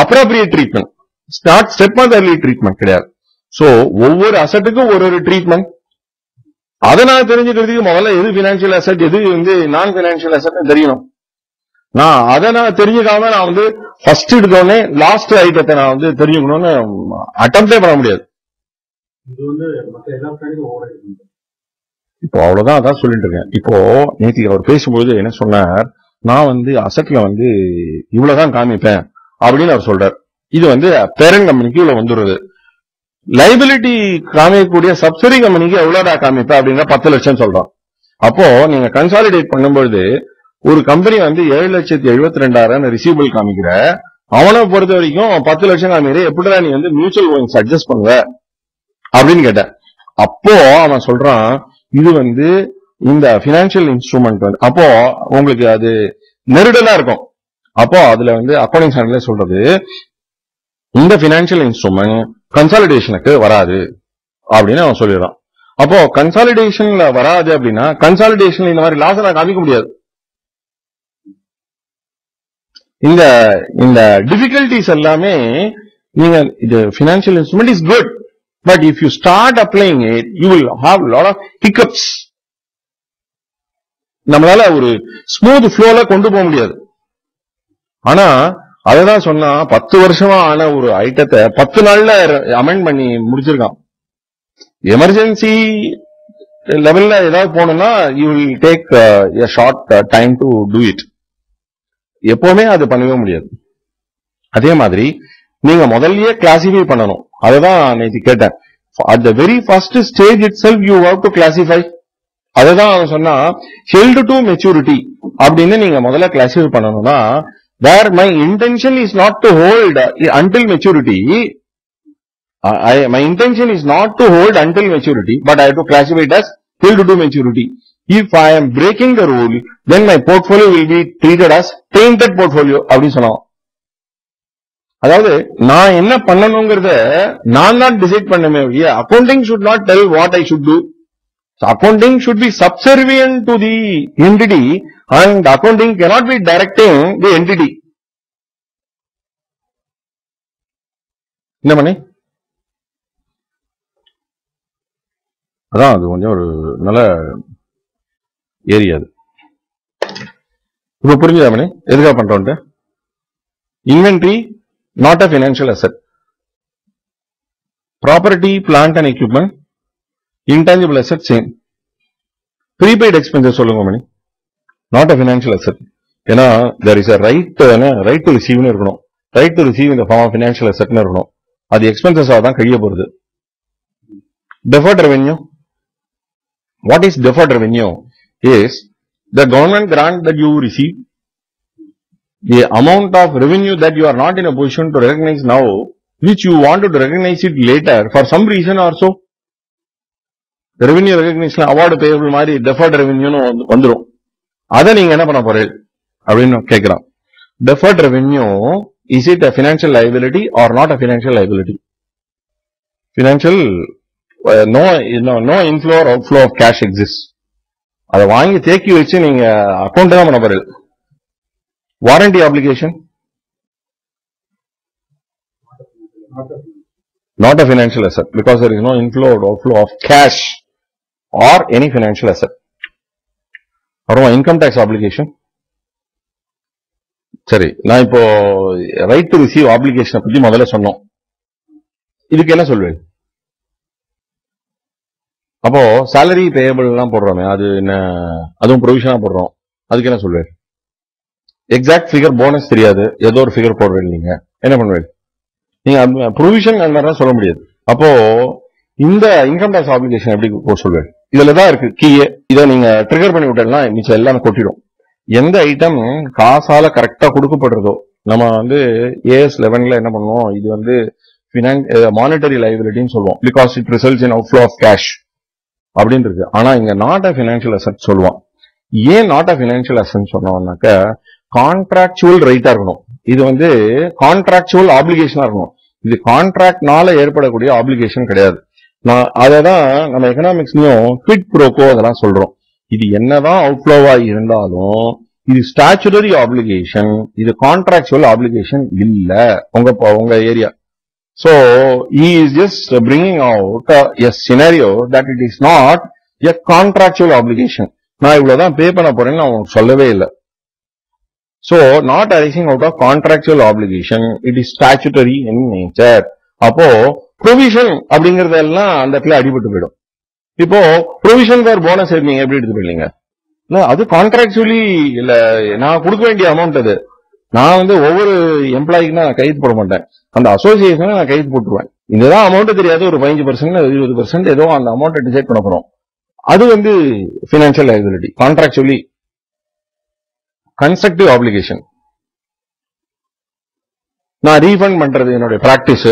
appropriate treatment. It's not step motherly treatment கிடையாது. So ஒவ்வொரு அசட்டுக்கும் ஒரு ட்ரீட்மெண்ட். அதை நான் தெரிஞ்சுக்கிறதுக்கு முதல்ல எது பினான்சியல் அசட் எது நான் பினான்சியல் அசட் தெரியணும். அதை நான் தெரிஞ்சுக்காம நான் ஃபர்ஸ்ட் எடுத்தோடனே லாஸ்ட் ஐட்டத்தை நான் தெரிஞ்சுக்கணும்னு அட்டம்ப்டே பண்ண முடியாது. இப்போ அவ்வளவுதான் அதான் சொல்லிட்டு இருக்கேன். இப்போ நேற்று அவர் பேசும்போது என்ன சொன்னார், நான் அசட்ல இவ்வளவுதான் காமிப்பேன் அப்படின்னு அவர் சொல்றார். இது பேரண்ட் கம்பெனிக்கு இவ்வளவு வந்துடுறது. லைபிலிட்டி காமிக்கக்கூடிய சப்சிடி கம்பெனிக்கு எவ்வளவுடா காமிப்பேன் அப்படின்னா 10 லட்சம் சொல்றான். அப்போ நீங்க கன்சாலிடேட் பண்ணும்போது ஒரு கம்பெனி 7,72,000 ரிசீவபிள் காமிக்கிற, அவனை பொறுத்த வரைக்கும் 10 லட்சம் காமிக்கிற, எப்படிடா நீ மியூச்சுவல் ஃபண்ட்ஸ் அட்ஜஸ்ட் பண்ணுவ அப்படின்னு கேட்டேன். அப்போ அவன் சொல்றான், இது இந்த பினான்சியல் இன்ஸ்ட்ருமெண்ட் அப்போ உங்களுக்கு அது நெருடலா இருக்கும். அப்போ அதுல அக்கௌண்டிங் ஸ்டாண்டர்ட்ல சொல்றது இந்த பினான்சியல் இன்ஸ்ட்ருமெண்ட் கன்சாலிடேஷனுக்கு வராது அப்படின்னு அவன் சொல்லிடுறான். அப்போ கன்சாலிடேஷன்ல வராது அப்படின்னா கன்சாலிடேஷன்ல இந்த மாதிரி லாஸ் நான் காமிக்க முடியாது. இந்த டிஃபிகல்டிஸ் எல்லாமே நீங்க இது financial instrument is good, but if you start applying it you will have a lot of hiccups. நம்மளால ஒரு ஸ்மூத் ஃப்ளோல கொண்டு போக முடியாது. ஆனா அததான் சொன்னா 10 வருஷமா ஆன ஒரு ஐட்டத்தை 10 நாள்ல அமெண்ட் பண்ணி முடிச்சிருக்கான். எமர்ஜென்சி லெவல்ல ஏதாவது போனோம்னா you will take a short time to do it. எப்பவுமே அது பண்ணவே முடியாது. அதே மாதிரி நீங்க முதல்லயே கிளாசிஃபை பண்ணணும். அதுதான் நேற்று கேட்டேன். At the very first stage it self you have to classify. அதுதான் அவன் சொன்னா ஹெல்டு டு மெச்சூரிட்டி அப்படின்னு நீங்க முதல்ல கிளாசிஃபை பண்ணணும்னா, where my intention is not to hold until maturity. My intention is not to hold until maturity, but I have to classify it as held to maturity. If I am breaking the rule, then my portfolio will be treated as tainted portfolio அப்படின்னு சொன்னான். அதாவது நான் என்ன பண்ணணுங்கிறத நான் தான் decide பண்ணமே. Accounting should not tell what I should do. So accounting should be subservient to the entity and accounting cannot be directing the entity. என்ன பண்ணி அதான் அது கொஞ்சம் ஒரு நல்ல ஏரியா. அது இப்ப புரிஞ்சுதா மணி எதுக்காக பண்றோம்? Inventory not a financial asset. Property, plant and equipment, intangible asset same. Prepaid expenses சொல்லுங்க மணி, not a financial asset. ஏன்னா there is a right to receive இருக்கணும். Right to receive in the form of financial asset இருக்கணும். அது expenses தான் கழிய போறது. Deferred revenue. What is deferred revenue? Is the government grant that you receive, the amount of revenue that you are not in a position to recognize now, which you wanted to recognize it later for some reason or so. Revenue recognition award payable மாதிரி deferred revenue வந்துரும். அதை நீங்க என்ன பண்ண போறீங்க அப்படின்னு கேட்கிறான். Deferred revenue, is it a financial liability or not a financial liability? Financial, no inflow or outflow of cash exists. அதை வாங்கி தேக்கி வச்சு நீங்க அக்கௌண்ட் தான் பண்ண போறீங்க. Warranty obligation, not a financial asset because there is no inflow or outflow of cash or any financial asset. Or income tax obligation, சரி, நான் இப்போ ரைட் டு ரிசீவ் ஆப்ளிகேஷனை பத்தி முதல்ல சொன்னோம். இதுக்கு என்ன சொல்வேன்? அப்போ salary payable எல்லாம் போடுறோமே, அது என்ன, அதுவும் ப்ரொவிஷனா போடுறோம், அதுக்கு என்ன சொல்வேன்? எக்ஸாக்ட் ஃபிகர் போனஸ் தெரியாது, ஏதோ ஒரு ஃபிகர் போடுறேன், நீங்க என்ன பண்ணுவேன்? நீங்க ப்ரொவிஷன் அந்த மாதிரி சொல்ல முடியாது. அப்போ இந்த இன்கம் டாக்ஸ் ஆப்ளிகேஷன் எப்படி சொல்வேன்? இதுலதான் இருக்கு கீயே. இதை நீங்க ட்ரிகர் பண்ணி விட்டா மிச்சம் எல்லாமே கொட்டிடும். எந்த ஐட்டம் காசால கரெக்டா கொடுக்கப்படுறதோ, நம்ம வந்து AS 11ல என்ன பண்ணுவோம், இது வந்து மானிட்டரி லைபிலிட்டின்னு சொல்லுவோம், because it results in outflow of cash அப்படின்னு இருக்கு. ஆனா இங்க நாட் அ பினான்சியல் அசெட் சொல்லுவான். ஏன் நாட் அ பினான்சியல் அசெட் சொன்னோம்னாக்க, கான்ட்ராக்சுவல் ரைட்டா இருக்கணும். இது வந்து கான்ட்ராக்சுவல் ஆப்ளிகேஷனா இருக்கணும். இது கான்ட்ராக்ட்னால ஏற்படக்கூடிய ஆப்ளிகேஷன் கிடையாது. அததான் நம்ம எக்கனாமிக்ஸ்லயும் குவிட் ப்ரோகோ அதெல்லாம் சொல்றோம். இது என்னதான் அவுட்ஃப்ளோவா இருந்தாலும் இது ஸ்டாச்சுட்டரி ஆப்ளிகேஷன், இது கான்ட்ராக்சுவல் ஆப்ளிகேஷன் இல்ல உங்க area. So he is just bringing out a scenario that it is not a contractual obligation. நான் இவ்வளவுதான் பே பண்ண போறேன்னு அவன் சொல்லவே இல்லை. So not arising out of contractual obligation, it is statutory in nature. அப்போ ப்ரொவிஷன் அப்படிங்கறதெல்லாம் அந்த இடத்துல அடிபட்டு போயிடும். இப்போ ப்ரொவிஷன் ஃபார் போனஸ் நீங்க எப்படி எடுத்து போயிடுங்க? அது கான்ட்ராக்சுவலி இல்ல, நான் கொடுக்க வேண்டிய அமௌண்ட் அது. நான் வந்து ஒவ்வொரு எம்ப்ளாய்க்குன்னா நான் கைது போட மாட்டேன், அந்த அசோசியேஷன் நான் கைது போட்டுருவேன். இதுதான் அமௌண்ட் தெரியாது, ஒரு 15% 20% ஏதோ அந்த அமௌண்ட் டிசைட் பண்ண போறோம். அது வந்து பினான்சியல் லைபிலிட்டி, கான்ட்ராக்சுவலி கன்ஸ்ட்ரக்டிவ் ஆப்ளிகேஷன். நான் ரீஃபண்ட் பண்றது என்னுடைய பிராக்டிஸ்,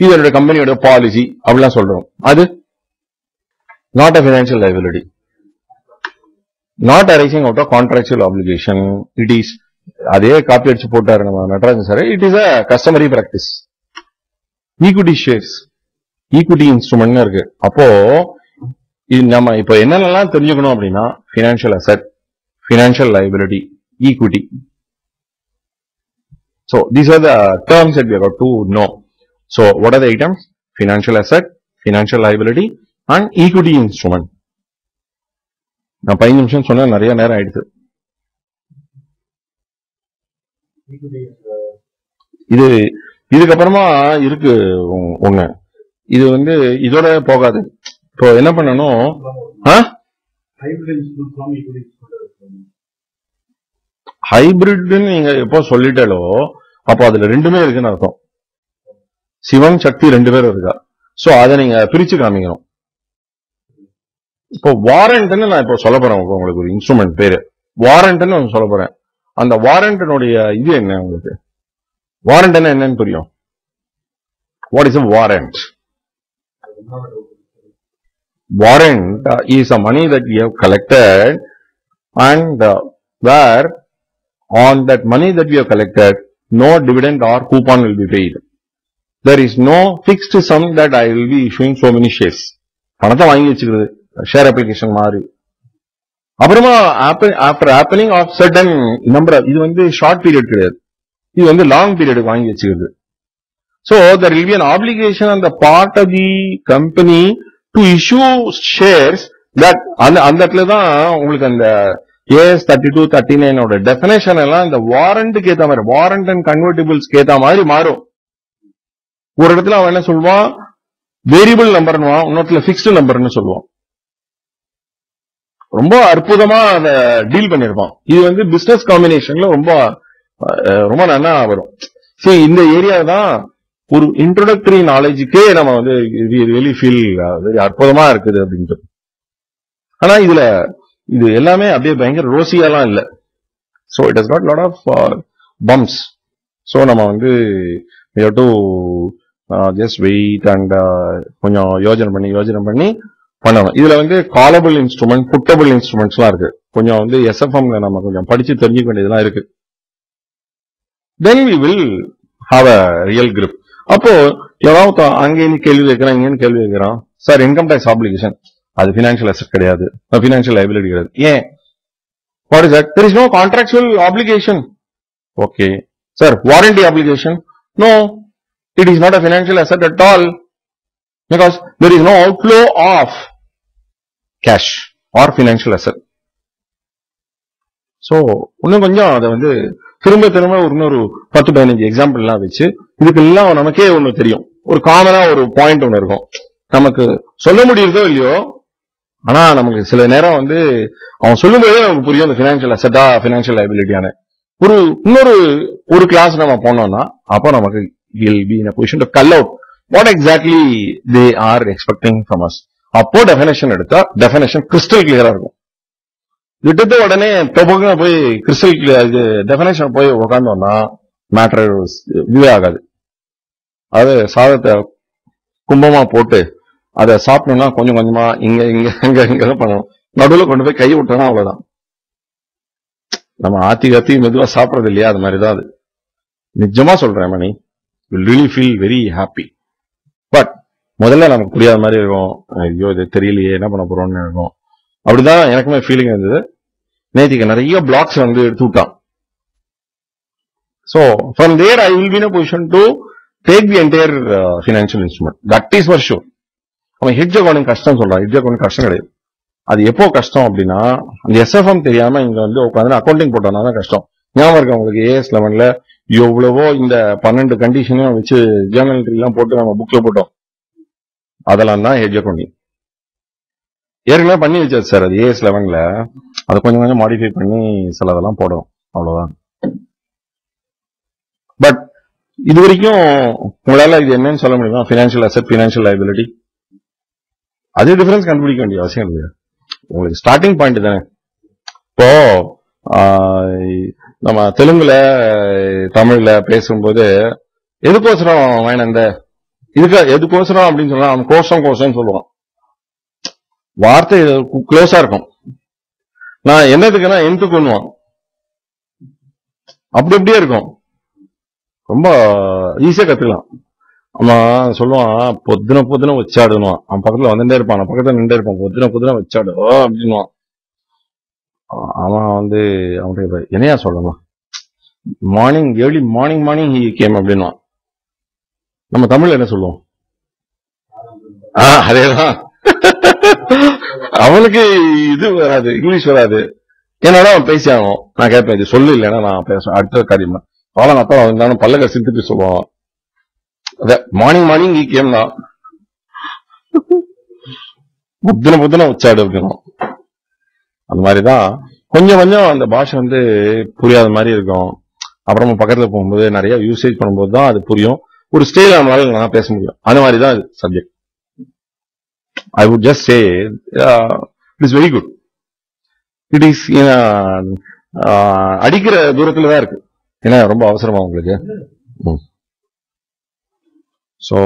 இது என்னுடைய கம்பெனியோட பாலிசி அப்படிலாம் சொல்றோம். அது not a financial liability, not arising out of contractual obligation. It is, அதே காப்பி அடிச்சு போட்டாரு நம்ம Natarajan sir, it is a customary practice. Equity shares, equity instrument இருக்கு. அப்போ இது நம்ம இப்போ என்னென்னலாம் தெரிஞ்சுக்கணும் அப்படின்னா, financial asset, financial liability, equity. So these are the terms that we have got to know. So what are the items? Financial asset, financial liability and equity instrument. நான் 5 நிமிஷம் சொன்ன நிறைய நேரம் ஆயிடுச்சு. இது இதுக்கப்புறமா இருக்கு ஒண்ணு, இது வந்து இதோட போகாது. இப்போ என்ன பண்ணணும், ஹைபிரிட்னு நீங்க எப்போ சொல்லிட்டாலோ அப்போ அதுல ரெண்டுமே இருக்குன்னு அர்த்தம். சிவம் சக்தி 2 பேரும் இருக்கா. சோ அதை நீங்க பிரிச்சு காமிக்கணும். இப்போ வாரண்ட்னு நான் இப்போ சொல்ல போறேன், உங்களுக்கு ஒரு இன்ஸ்ட்ருமெண்ட் பேரு வாரண்ட்னு சொல்ல போறேன். அந்த வாரண்டினுடைய இது என்ன, உங்களுக்கு வாரண்ட் என்னன்னு புரியும்? What is a warrant? Warrant is a money that we have collected and where on that money that we have collected no dividend or coupon will be paid. There is no fixed sum that I will be issuing so many shares. பணத்தை வாங்கி வச்சுக்கிறது share application மாதிரி. அப்புறமா after happening of certain number, இது வந்து short period கிடையாது, இது வந்து லாங் பீரியட் வாங்கி வச்சுக்கிறது. So there will be an obligation on the part of the company to issue shares that அந்த இடத்துல தான் உங்களுக்கு அந்த AS 32, 39 டெபினேஷன் எல்லாம் இந்த வாரண்ட்டுக்கு ஏத்த மாதிரி, வாரண்ட் அண்ட் கன்வெர்டிபிள்ஸ்க்கு ஏத்த மாதிரி மாறும். ஒரு இடத்துல அவன் என்ன சொல்லுவான், வேரியபிள் நம்பர்னு, இன்னொருத்துல பிக்ஸ்டு நம்பர்னு சொல்லுவான். ரொம்ப அற்புதமா அதை டீல் பண்ணிருப்பான். இது வந்து பிசினஸ் காம்பினேஷன்ல ரொம்ப ரொம்ப நல்லா வரும். சரி, இந்த ஏரியா தான் ஒரு இன்ட்ரோடக்டரி நாலேஜுக்கே நம்ம வந்து ரியலி ஃபீல் வெரி அற்புதமா இருக்குது அப்படின்ட்டு. ஆனா இதுல இது எல்லாமே அப்படியே பயங்கர ரோசியாலாம் இல்ல. So it has got lot of bumps. So நம்ம வந்து ஜஸ்ட் வெயிட் அண்ட் கொஞ்சம் யோஜனை பண்ணி பண்ணணும். இதுல வந்து காலபிள் இன்ஸ்ட்ருமெண்ட், புட்டபிள் இன்ஸ்ட்ருமெண்ட்ஸ் எல்லாம் இருக்கு. கொஞ்சம் வந்து SFMல நம்ம கொஞ்சம் படிச்சு தெரிஞ்சுக்க வேண்டியதெல்லாம் இருக்கு. Then we will have a real grip. அப்போ எவ்வளவு அங்கேயும் கேள்வி வைக்கிறான், இங்கேயும் கேள்வி வைக்கிறான், சார் இன்கம் டேக்ஸ் ஆப்ளிகேஷன் அது பினான்சியல் அசெட் கிடையாது, பினான்சியல் லைபிலிட்டி கிடையாது. ஏன்? What is that? There is no contractual obligation. Okay. Sir, warranty obligation? No, it is not a financial asset at all because there is no outflow of cash or financial asset. So இன்னும் கொஞ்சம் அதை வந்து திரும்ப திரும்ப இன்னொரு 10-15 example எல்லாம் வச்சு இதுக்கெல்லாம் நமக்கே ஒண்ணு தெரியும். ஒரு காமனா ஒரு பாயிண்ட் ஒண்ணு இருக்கும். நமக்கு சொல்ல முடியுறதோ இல்லையோ, ஆனா நமக்கு சில நேரம் வந்து அவன் சொல்லும்போதே நமக்கு புரியும் அந்த பினான்சியல் அசெட்டா பினான்சியல் லைபிலிட்டியான இன்னொரு கிளாஸ் நம்ம போனோம்னா அப்போ நமக்கு will be in a position to cull out what exactly they are expecting from us. அப்போ டெஃபினேஷன் எடுத்தா டெஃபினேஷன் கிறிஸ்டல் கிளியரா இருக்கும். விட்டுட்டு உடனே போய் கிறிஸ்டல் இது டெஃபினேஷன் போய் உட்காந்தோம்னா மேட்டர் இதுவே ஆகாது. அது சாதத்தை கும்பமா போட்டு அதை சாப்பிடணும்னா கொஞ்சம் கொஞ்சமா இங்க இங்க இங்க இங்க பண்ணணும். நடுவில் கொண்டு போய் கை விட்டோம்னா அவ்வளவுதான். நம்ம ஆத்தி மெதுவா சாப்பிடறது இல்லையா, அது மாதிரிதான் அது. நிஜமா சொல்றேன் Mani, will really feel very happy. But முதல்ல நமக்கு புரியாத மாதிரி இருக்கும். ஐயோ இது தெரியலையே என்ன பண்ண போறோம்னு இருக்கும். அப்படிதான் எனக்குமே ஃபீலிங் இருந்தது. நேத்திக்கு நிறைய பிளாக்ஸ் வந்து எடுத்து விட்டான். So from there I will be in a position to take the entire financial instrument. That is for sure. அவன் ஹெட்ஜ் அக்கௌண்டிங் கஷ்டம் சொல்றான். ஹெட்ஜ் அக்கௌண்டிங் கஷ்டம் கிடையாது. அது எப்போ கஷ்டம் அப்படின்னா அந்த எஸ்எஃப்எம் தெரியாம இங்க வந்து உட்காந்து அக்கௌண்டிங் போட்டோம்னா தான் கஷ்டம். ஞாபகம் இருக்கு உங்களுக்கு AS 11ல எவ்வளவோ இந்த 12 கண்டிஷனையும் வச்சு ஜேர்னல் என்ட்ரி எல்லாம் போட்டு நம்ம புக்ல போட்டோம். அதெல்லாம் தான் ஹெட்ஜ் அக்கௌண்டிங். ஏற்கனவே பண்ணி வச்சாச்சு சார். அது AS 11ல அதை கொஞ்சம் கொஞ்சம் மாடிஃபை பண்ணி சில அதெல்லாம் போடும், அவ்வளவுதான். பட் இது வரைக்கும் உங்களால இது என்னன்னு சொல்ல முடியுமா? பினான்சியல் அசெட், பினான்சியல் லைபிலிட்டி, அது டிஃபரன்ஸ் கண்டுபிடிக்க வேண்டிய அவசியம் இல்லையா? உங்களுக்கு ஸ்டார்டிங் பாயிண்ட் தானே. இப்போ நம்ம தெலுங்குல தமிழ்ல பேசும்போது எதுக்கோசரம் வேணும் இந்த இதுக்கு எதுக்கோசரம் அப்படின்னு சொன்னா அவன் கோஷம் சொல்லுவான். வார்த்தை க்ளோஸா இருக்கும். நான் என்னதுக்குன்னா எந்த கொண்டுவான் அப்படி அப்படியே இருக்கும். ரொம்ப ஈஸியா கத்துக்கலாம். அவன் சொல்லுவான் பொதுன வச்சாடுவான். அவன் பக்கத்துல வந்துட்டே இருப்பான், நான் பக்கத்துல நின்று இருப்பான். பொதுன வச்சாடு அப்படின்வான். அவன் வந்து அவனுடைய என்னையா சொல்லணும், morning early morning he came அப்படின்வான். நம்ம தமிழ்ல என்ன சொல்லுவோம்? அதேதான். அவனுக்கு இது வராது, இங்கிலீஷ் வராது. என்னோட அவன் பேசி ஆகணும். நான் கேட்பேன் இது சொல்லு, இல்லைன்னா நான் பேசுவேன் அடுத்த காரியமா. அவன் அப்பா இருந்தாலும் பல்லக சிந்துட்டு சொல்லுவான். மார்னிங் ஈ கேம் தான் புத்தன வச்சாடு அப்படின்னா. அந்த மாதிரிதான் கொஞ்சம் அந்த பாஷை வந்து புரியாத மாதிரி இருக்கும். அப்புறமா பக்கத்துல போகும்போது நிறைய யூசேஜ் பண்ணும்போது தான் அது புரியும். ஒரு ஸ்டேஜ் நம்மளால நல்லா பேச முடியும். அந்த மாதிரிதான் இது subject. I would just say it is very good. It is அடிக்கிற தூரத்துல தான் இருக்கு. ஏன்னா ரொம்ப அவசரமா உங்களுக்கு. சோ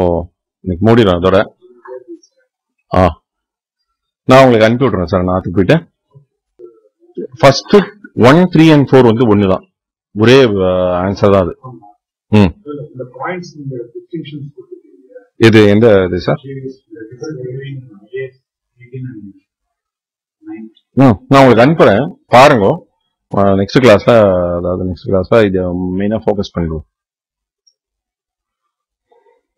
இன்னைக்கு மூடிடும் அதோட. நான் உங்களுக்கு அனுப்பி விடுறேன் சார். நான் அதுக்கு போயிட்டு ஃபர்ஸ்ட் 1, 3 and 4 வந்து ஒண்ணுதான், ஒரே ஆன்சர் தான் அது. இது எந்த இது சார்? நான் உங்களுக்கு அனுப்புறேன், பாருங்க. நெக்ஸ்ட் கிளாஸ்ல இது மெயினா ஃபோக்கஸ் பண்ணிடுவோம்.